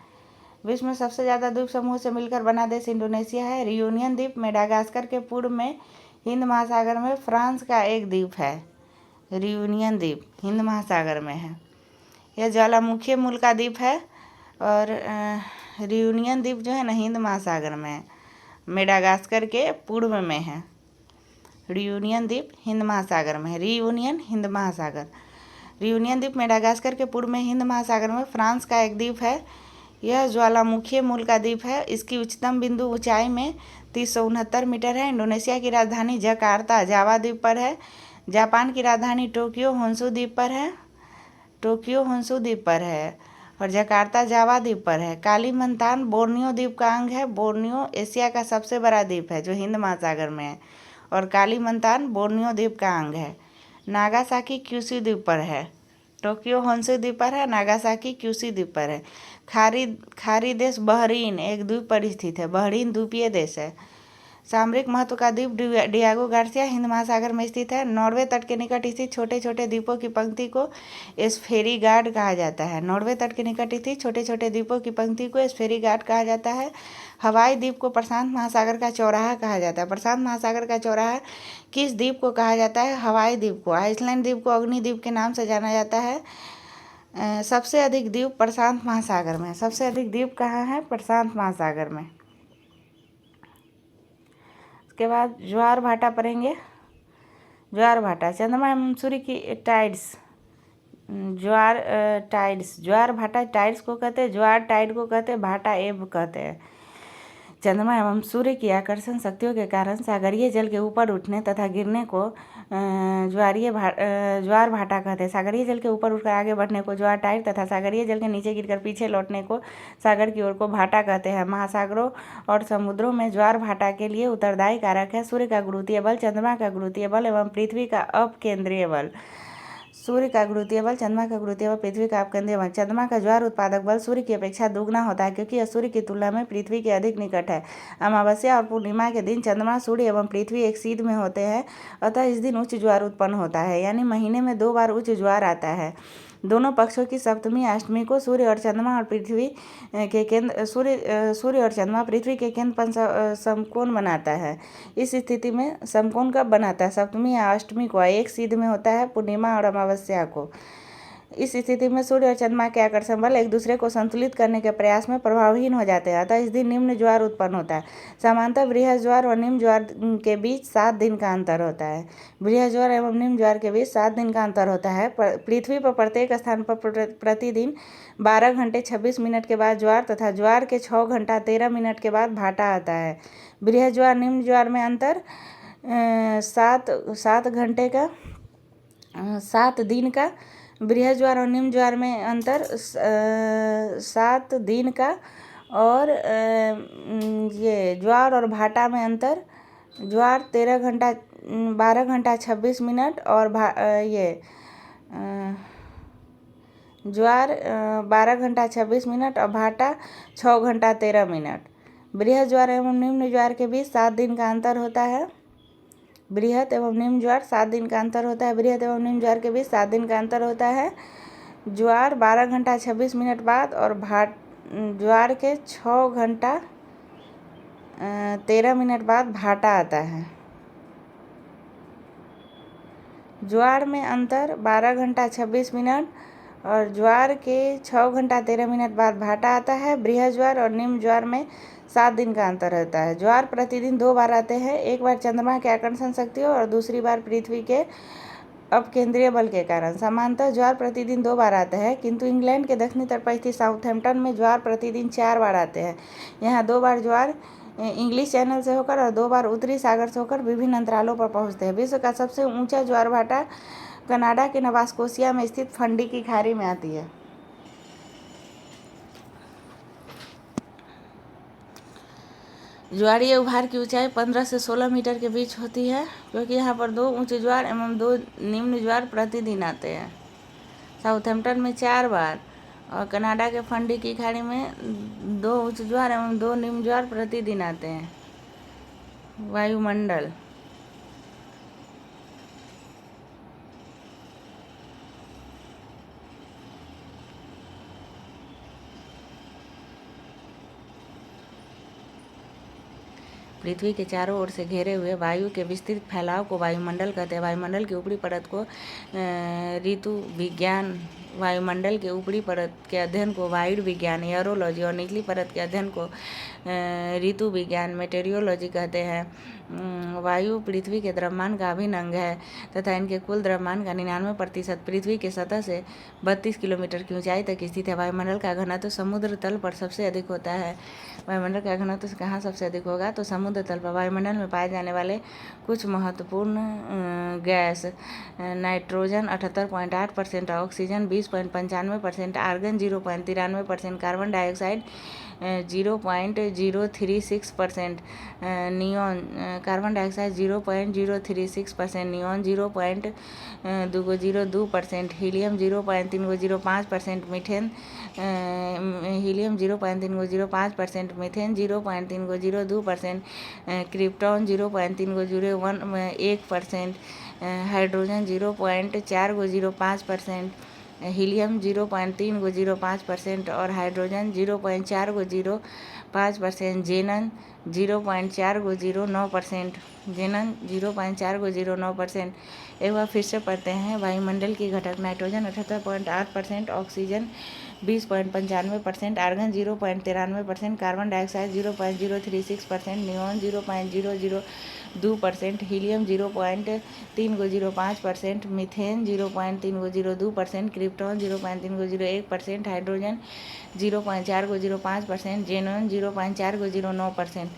विश्व में सबसे ज़्यादा द्वीप समूह से मिलकर बना देश इंडोनेशिया है। रियूनियन द्वीप मेडागास्कर के पूर्व में हिंद महासागर में फ्रांस का एक द्वीप है। रियूनियन द्वीप हिंद महासागर में है। यह ज्वालामुखी मूल का द्वीप है और रियूनियन द्वीप जो है ना हिंद महासागर में है। मेडागास्कर के पूर्व में है। रियूनियन द्वीप हिंद महासागर में है। रियूनियन हिंद महासागर। रियूनियन द्वीप मेडागास्कर के पूर्व में हिंद महासागर में फ्रांस का एक द्वीप है। यह ज्वालामुखी मूल का द्वीप है। इसकी उच्चतम बिंदु ऊंचाई में 369 मीटर है। इंडोनेशिया की राजधानी जकार्ता जावा द्वीप पर है। जापान की राजधानी टोक्यो होन्शु द्वीप पर है और जकार्ता जावा द्वीप पर है। कालीमंतान बोर्नियो द्वीप का अंग है। बोर्नियो एशिया का सबसे बड़ा द्वीप है जो हिंद महासागर में है और कालीमंतान बोर्नियो द्वीप का अंग है। नागासाकी क्यूशू द्वीप पर है। टोक्यो होन्शु द्वीप पर है। नागासाकी क्यूशू द्वीप पर है। खारी देश बहरीन एक द्वीप पर स्थित है। बहरीन द्वीपीय देश है। सामरिक महत्व का द्वीप डियागो गार्सिया हिंद महासागर में स्थित है। नॉर्वे तट के निकट स्थित छोटे छोटे द्वीपों की पंक्ति को स्फेरीगाड कहा जाता है। नॉर्वे तट के निकट स्थित छोटे छोटे द्वीपों की पंक्ति को स्फेरीगाड कहा जाता है। हवाई द्वीप को प्रशांत महासागर का चौराहा कहा जाता है। प्रशांत महासागर का चौराहा किस द्वीप को कहा जाता है? हवाई द्वीप को। आइसलैंड द्वीप को अग्नि द्वीप के नाम से जाना जाता है। सबसे अधिक द्वीप प्रशांत महासागर में। सबसे अधिक द्वीप कहाँ है? प्रशांत महासागर में। उसके बाद ज्वार भाटा पढ़ेंगे। ज्वार भाटा चंद्रमा एवं सूर्य की टाइड्स। ज्वार भाटा टाइड्स को कहते हैं, ज्वार टाइड को कहते हैं, भाटा एब कहते हैं। चंद्रमा एवं सूर्य की आकर्षण शक्तियों के कारण सागरीय जल के ऊपर उठने तथा गिरने को ज्वार भाटा कहते हैं। सागरीय जल के ऊपर उठकर आगे बढ़ने को ज्वार टाइड तथा सागरीय जल के नीचे गिरकर पीछे लौटने को सागर की ओर को भाटा कहते हैं। महासागरों और समुद्रों में ज्वार भाटा के लिए उत्तरदायी कारक है सूर्य का गुरुत्वीय बल, चंद्रमा का गुरुत्वीय बल एवं पृथ्वी का अपकेंद्रीय बल। सूर्य का गुरुत्वीय बल, चंद्रमा का गुरुत्वीय बल, पृथ्वी का अपकेंद्रीय बल। चंद्रमा का ज्वार उत्पादक बल सूर्य की अपेक्षा दुगना होता है क्योंकि यह सूर्य की तुलना में पृथ्वी के अधिक निकट है। अमावस्या और पूर्णिमा के दिन चंद्रमा, सूर्य एवं पृथ्वी एक सीध में होते हैं, अतः इस दिन उच्च ज्वार उत्पन्न होता है, यानी महीने में 2 बार उच्च ज्वार आता है। दोनों पक्षों की सप्तमी अष्टमी को सूर्य और चंद्रमा और पृथ्वी के केंद्र सूर्य और चंद्रमा पृथ्वी के केंद्र पर समकोण बनाता है। इस स्थिति में समकोण कब बनाता है? सप्तमी या अष्टमी को। एक सीध में होता है पूर्णिमा और अमावस्या को। इस स्थिति में सूर्य और चंद्रमा के आकर्षण बल एक दूसरे को संतुलित करने के प्रयास में प्रभावहीन हो जाते हैं, अतः इस दिन निम्न ज्वार उत्पन्न होता है। सामान्यतः बृहद ज्वार और निम्न ज्वार के बीच 7 दिन का अंतर होता है। बृहद ज्वार एवं निम्न ज्वार के बीच 7 दिन का अंतर होता है। पृथ्वी पर प्रत्येक स्थान पर प्रतिदिन 12 घंटे 26 मिनट के बाद ज्वार तथा ज्वार के 6 घंटा 13 मिनट के बाद भाटा आता है। बृहद ज्वार निम्न ज्वार में अंतर 7 दिन का। बृहद ज्वार और निम्न ज्वार में अंतर 7 दिन का। और ये ज्वार और भाटा में अंतर ज्वार 12 घंटा 26 मिनट और ज्वार 12 घंटा 26 मिनट और भाटा 6 घंटा 13 मिनट। बृहद ज्वार एवं निम्न ज्वार के बीच 7 दिन का अंतर होता है। बृहद एवं निम्न ज्वार 7 दिन का अंतर होता है। बृहद एवं निम्न ज्वार के बीच 7 दिन का अंतर होता है। ज्वार 12 घंटा 26 मिनट बाद और ज्वार के 6 घंटा 13 मिनट बाद भाटा आता है। ज्वार में अंतर 12 घंटा 26 मिनट और ज्वार के 6 घंटा 13 मिनट बाद भाटा आता है। बृहद ज्वार और निम्न ज्वार में 7 दिन का अंतर रहता है। ज्वार प्रतिदिन 2 बार आते हैं, एक बार चंद्रमा के आकर्षण शक्ति और दूसरी बार पृथ्वी के अपकेंद्रीय बल के कारण। सामान्यतः ज्वार प्रतिदिन 2 बार आते हैं, किंतु इंग्लैंड के दक्षिणी तट पर स्थित साउथहैम्पटन में ज्वार प्रतिदिन 4 बार आते हैं। यहाँ 2 बार ज्वार इंग्लिश चैनल से होकर और 2 बार उत्तरी सागर से होकर विभिन्न अंतरालों पर पहुँचते हैं। विश्व का सबसे ऊंचा ज्वार भाटा कनाडा के नोवा स्कोशिया में स्थित फंडी की खाड़ी में आती है। ज्वारीय उभार की ऊंचाई 15 से 16 मीटर के बीच होती है, क्योंकि यहाँ पर 2 ऊंचे ज्वार एवं 2 निम्न ज्वार प्रतिदिन आते हैं। साउथहैम्पटन में 4 बार और कनाडा के फंडी की खाड़ी में 2 उच्च ज्वार एवं 2 निम्न ज्वार प्रतिदिन आते हैं। वायुमंडल पृथ्वी के चारों ओर से घेरे हुए वायु के विस्तृत फैलाव को वायुमंडल कहते हैं। वायुमंडल की ऊपरी परत को ऋतु विज्ञान, वायुमंडल के ऊपरी परत के अध्ययन को वायु विज्ञान, एयरोलॉजी और निचली परत के अध्ययन को ऋतु विज्ञान, मेटेरियोलॉजी कहते हैं। वायु पृथ्वी के द्रव्यमान का अभिन्न अंग है तथा इनके कुल द्रव्यमान का 99% पृथ्वी के सतह से 32 किलोमीटर की ऊंचाई तक स्थित है। वायुमंडल का घनत्व समुद्र तल पर सबसे अधिक होता है। वायुमंडल का घनत्व तो कहाँ सबसे अधिक होगा? तो समुद्र तल पर। वायुमंडल में पाए जाने वाले कुछ महत्वपूर्ण gas: nitrogen 78.8%, oxygen 20.95%, argon 0.93%, carbon dioxide 0.036%, neon carbon dioxide 0.036%, neon 0.202%, helium 0.305%, methane helium 0.305%, methane 0.302%, krypton 0.301%, hydrogen 0.405%, helium 0.305% और हाइड्रोजन 0.405%, जेनन 0.409%, जेनन 0.409%। एक बार फिर से पढ़ते हैं। वायुमंडल की घटक nitrogen 78.8%, oxygen 20.95%, argon 0.93%, carbon dioxide 0.036%, neon 0.002%, helium 0.305%, methane 0.302%, krypton 0.301%, hydrogen 0.405%, xenon 0.409%।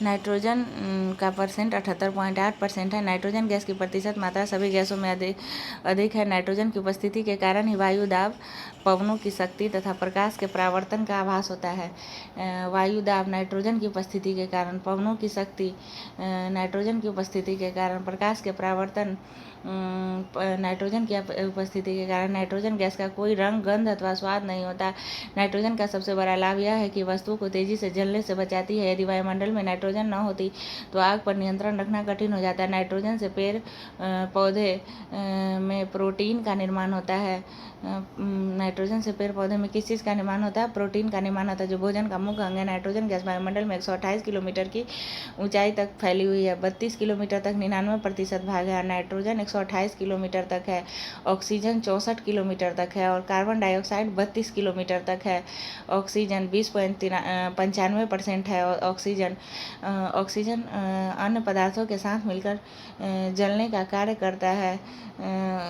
Nitrogen का परसेंट 78.8% है। नाइट्रोजन गैस की प्रतिशत मात्रा सभी गैसों में अधिक है। नाइट्रोजन की उपस्थिति के कारण ही वायु दाब, पवनों की शक्ति तथा प्रकाश के परावर्तन का आभास होता है। वायु दाब नाइट्रोजन की उपस्थिति के कारण, पवनों की शक्ति नाइट्रोजन की उपस्थिति के कारण, प्रकाश के परावर्तन नाइट्रोजन की उपस्थिति के कारण। नाइट्रोजन गैस का कोई रंग, गंध अथवा स्वाद नहीं होता। नाइट्रोजन का सबसे बड़ा लाभ यह है कि वस्तुओं को तेजी से जलने से बचाती है। यदि वायुमंडल में नाइट्रोजन न होती तो आग पर नियंत्रण रखना कठिन हो जाता है। नाइट्रोजन से पेड़ पौधे में प्रोटीन का निर्माण होता है। नाइट्रोजन से पेड़ पौधे में किस चीज़ का निर्माण होता है? प्रोटीन का निर्माण होता है, जो भोजन का मुख्य अंग है। नाइट्रोजन गैस वायुमंडल में 128 किलोमीटर की ऊंचाई तक फैली हुई है। 32 किलोमीटर तक 99% भाग है। नाइट्रोजन 128 किलोमीटर तक है, ऑक्सीजन 64 किलोमीटर तक है और कार्बन डाइऑक्साइड 32 किलोमीटर तक है। ऑक्सीजन 20.95% है। ऑक्सीजन अन्य पदार्थों के साथ मिलकर जलने का कार्य करता है।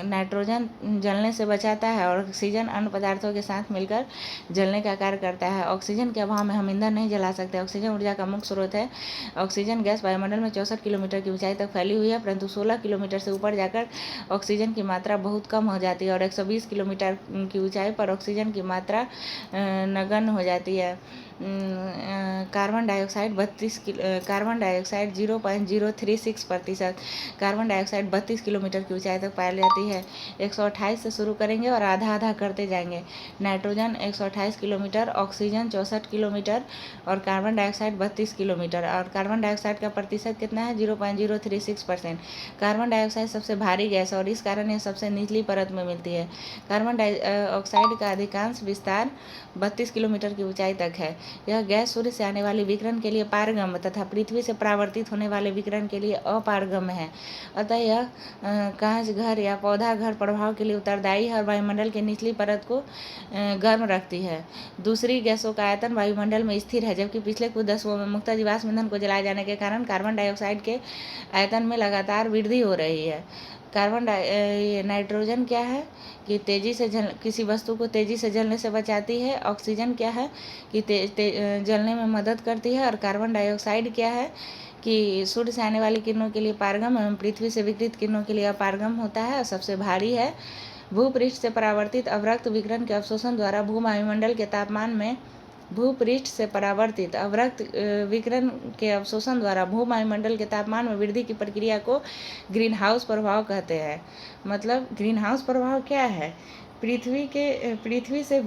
नाइट्रोजन जलने से बचाता है और ऑक्सीजन अन्य पदार्थों के साथ मिलकर जलने का कार्य करता है। ऑक्सीजन के अभाव में हम ईंधन नहीं जला सकते। ऑक्सीजन ऊर्जा का मुख्य स्रोत है। ऑक्सीजन गैस वायुमंडल में 64 किलोमीटर की ऊंचाई तक फैली हुई है, परंतु 16 किलोमीटर से ऊपर जाकर ऑक्सीजन की मात्रा बहुत कम हो जाती है और 120 किलोमीटर की ऊंचाई पर ऑक्सीजन की मात्रा नगण्य हो जाती है। Carbon dioxide 0.036%, carbon dioxide 32 kilometre की ऊंचाई तक पाई जाती है। 128 से शुरू करेंगे और आधा आधा करते जाएंगे। नाइट्रोजन 128 किलोमीटर, ऑक्सीजन 64 किलोमीटर और कार्बन डाइऑक्साइड 32 किलोमीटर। और कार्बन डाइऑक्साइड का प्रतिशत कितना है? 0.036%। कार्बन डाइऑक्साइड सबसे भारी गैस और इस कारण यह सबसे निचली परत में मिलती है। कार्बन डाइऑक्साइड का अधिकांश विस्तार 32 किलोमीटर की ऊंचाई तक है। यह गैस सूर्य से आने वाले विकिरण के लिए पारगम्य तथा पृथ्वी से परावर्तित होने वाले विकिरण के लिए अपारगम्य है। अतः यह कांच घर या पौधा घर प्रभाव के लिए उत्तरदायी है और वायुमंडल के निचली परत को गर्म रखती है। दूसरी गैसों का आयतन वायुमंडल में स्थिर है, जबकि पिछले कुछ दशकों में मुक्त जीवाश्म ईंधन को जलाए जाने के कारण कार्बन डाइऑक्साइड के आयतन में लगातार वृद्धि हो रही है। नाइट्रोजन क्या है कि तेजी से किसी वस्तु को तेजी से जलने से बचाती है। ऑक्सीजन क्या है कि जलने में मदद करती है। और कार्बन डाइऑक्साइड क्या है कि सूर्य से आने वाली किरणों के लिए पारगम एवं पृथ्वी से विकिरित किरणों के लिए अपारगम होता है और सबसे भारी है। भूपृष्ठ से परावर्तित अवरक्त विकिरण के अवशोषण द्वारा भूवायुमंडल के तापमान में भूपृष्ठ से परावर्तित अवरक्त विकिरण के अवशोषण द्वारा भूवायुमंडल के तापमान में वृद्धि की प्रक्रिया को ग्रीन हाउस प्रभाव कहते हैं। मतलब ग्रीन हाउस प्रभाव क्या है? पृथ्वी से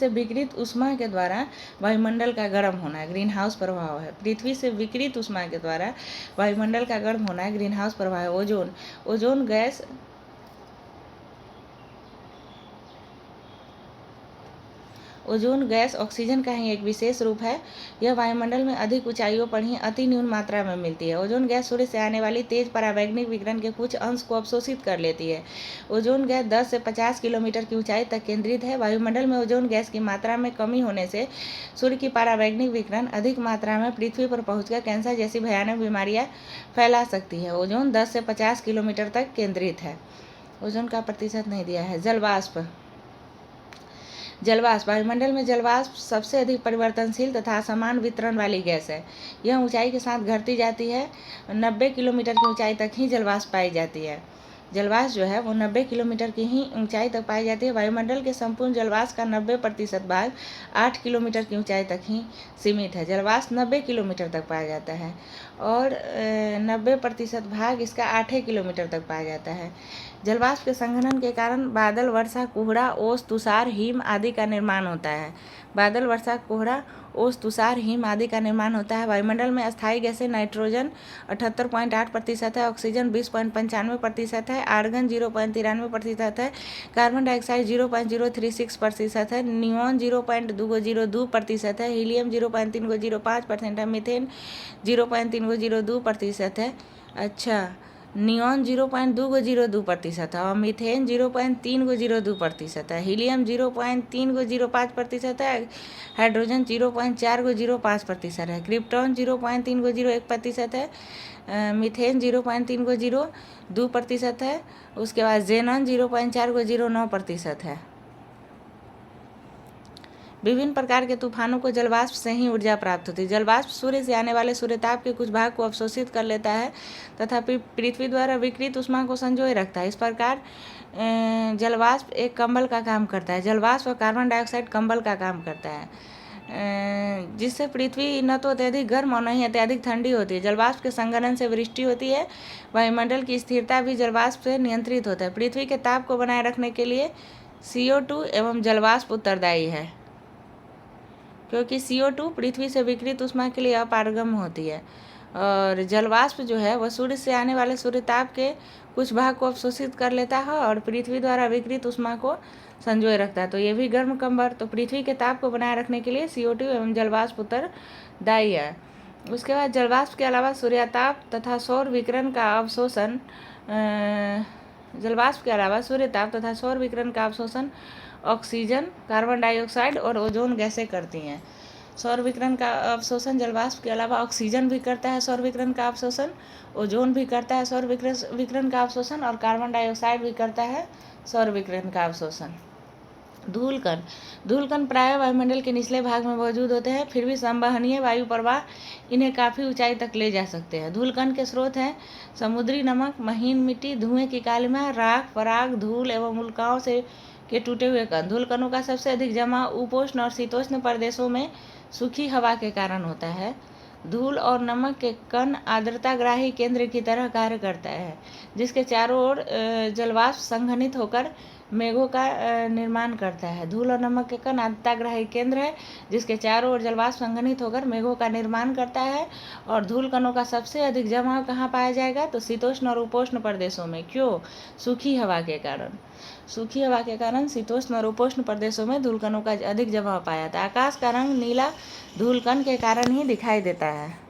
विकिरित ऊष्मा के द्वारा वायुमंडल का गर्म होना है, ग्रीन हाउस प्रभाव है। पृथ्वी से विकिरित ऊष्मा के द्वारा वायुमंडल का गर्म होना है, ग्रीन हाउस प्रभाव है। ओजोन गैस ऑक्सीजन का ही एक विशेष रूप है। यह वायुमंडल में अधिक ऊंचाइयों पर ही अति न्यून मात्रा में मिलती है। ओजोन गैस सूर्य से आने वाली तेज परावैंगनिक विकिरण के कुछ अंश को अवशोषित कर लेती है। ओजोन गैस 10 से 50 किलोमीटर की ऊंचाई तक केंद्रित है। वायुमंडल में ओजोन गैस की मात्रा में कमी होने से सूर्य की परावैंगनिक विकिरण अधिक मात्रा में पृथ्वी पर पहुंचकर कैंसर जैसी भयानक बीमारियां फैला सकती है। ओजोन 10 से 50 किलोमीटर तक केंद्रित है। ओजोन का प्रतिशत नहीं दिया है। जलवाष्प वायुमंडल में जलवाष्प सबसे अधिक परिवर्तनशील तथा असमान वितरण वाली गैस है। यह ऊंचाई के साथ घटती जाती है। 90 किलोमीटर की ऊंचाई तक ही जलवाष्प पाई जाती है। जलवाष्प जो है वो 90 किलोमीटर की ही ऊंचाई तक पाई जाती है। वायुमंडल के संपूर्ण जलवाष्प का 90% भाग 8 किलोमीटर की ऊंचाई तक ही सीमित है। जलवाष्प 90 किलोमीटर तक पाया जाता है और 90% भाग इसका 8 किलोमीटर तक पाया जाता है। जलवाष्प के संघनन के कारण बादल, वर्षा, कोहरा, ओस, तुषार, हिम आदि का निर्माण होता है। बादल, वर्षा, कोहरा, ओस, तुषार, हिम आदि का निर्माण होता है। वायुमंडल में अस्थायी गैसें नाइट्रोजन 78.8% है, ऑक्सीजन 20.95% है, आर्गन 0.93% है, कार्बन डाइऑक्साइड 0.036% है, नियॉन 0.202% है, हीलियम 0.3005% है, मीथेन 0.3002% है। अच्छा, नियॉन 0.202% है और मीथेन 0.3002% है, हीलियम 0.3005% है, हाइड्रोजन 0.4005% है, क्रिप्टॉन 0.3001% है, मीथेन 0.3002% है, उसके बाद जेनॉन 0.4009% है। विभिन्न प्रकार के तूफानों को जलवाष्प से ही ऊर्जा प्राप्त होती है। जलवाष्प सूर्य से आने वाले सूर्यताप के कुछ भाग को अवशोषित कर लेता है तथा पृथ्वी द्वारा विकिरित ऊष्मा को संजोए रखता है। इस प्रकार जलवाष्प एक कंबल का काम करता है। जलवाष्प और कार्बन डाइऑक्साइड कंबल का काम करता है, जिससे पृथ्वी न तो अत्यधिक गर्म और न ही अत्यधिक ठंडी होती है। जलवाष्प के संघनन से वृष्टि होती है। वायुमंडल की स्थिरता भी जलवाष्प से नियंत्रित होता है। पृथ्वी के ताप को बनाए रखने के लिए CO2 एवं जलवाष्प उत्तरदायी है, क्योंकि CO2 पृथ्वी से विकिरित ऊष्मा के लिए अपारगम होती है और जलवाष्प जो है वह सूर्य से आने वाले सूर्यताप के कुछ भाग को अवशोषित कर लेता है और पृथ्वी द्वारा विकिरित ऊष्मा को संजोए रखता है। तो ये भी गर्म कंबल, तो पृथ्वी के ताप को बनाए रखने के लिए CO2 एवं जलवाष्प उत्तरदायी है। उसके बाद जलवाष्प के अलावा सूर्यताप तथा सौर विकिरण का अवशोषण जलवाष्प के अलावा सूर्यताप तथा सौर विकिरण का अवशोषण ऑक्सीजन, कार्बन डाइऑक्साइड और ओजोन गैसें करती हैं। सौर विकिरण का अवशोषण जलवाष्प के अलावा ऑक्सीजन भी करता है सौर विकिरण का अवशोषण, ओजोन भी करता है सौर विकिरण का अवशोषण और कार्बन डाइऑक्साइड भी करता है सौर विकिरण का अवशोषण। धूलकण, धूलकण प्रायः वायुमंडल के निचले भाग में मौजूद होते हैं, फिर भी संवहनीय वायु प्रवाह इन्हें काफ़ी ऊंचाई तक ले जा सकते हैं। धूलकण के स्रोत हैं समुद्री नमक, महीन मिट्टी, धुएं की कालिमा, राख, पराग, धूल एवं उल्काओं से के टूटे हुए कण। धूलकणों का सबसे अधिक जमाव उपोष्ण और शीतोष्ण प्रदेशों में सूखी हवा के कारण होता है। धूल और नमक के कण आर्द्रताग्राही केंद्र की तरह कार्य करता है, जिसके चारों ओर जलवाष्प संघनित होकर मेघों का निर्माण करता है। धूल और नमक के कण आर्द्रताग्राही केंद्र है, जिसके चारों ओर जलवाष्प संघनित होकर मेघों का निर्माण करता है। और धूल कणों का सबसे अधिक जमाव कहाँ पाया जाएगा? तो शीतोष्ण और उपोष्ण प्रदेशों में। क्यों? सूखी हवा के कारण। सूखी हवा के कारण शीतोष्ण और उपोष्ण प्रदेशों में धूलकणों का अधिक जमाव पाया जाता है। आकाश का रंग नीला धूलकण के कारण ही दिखाई देता है।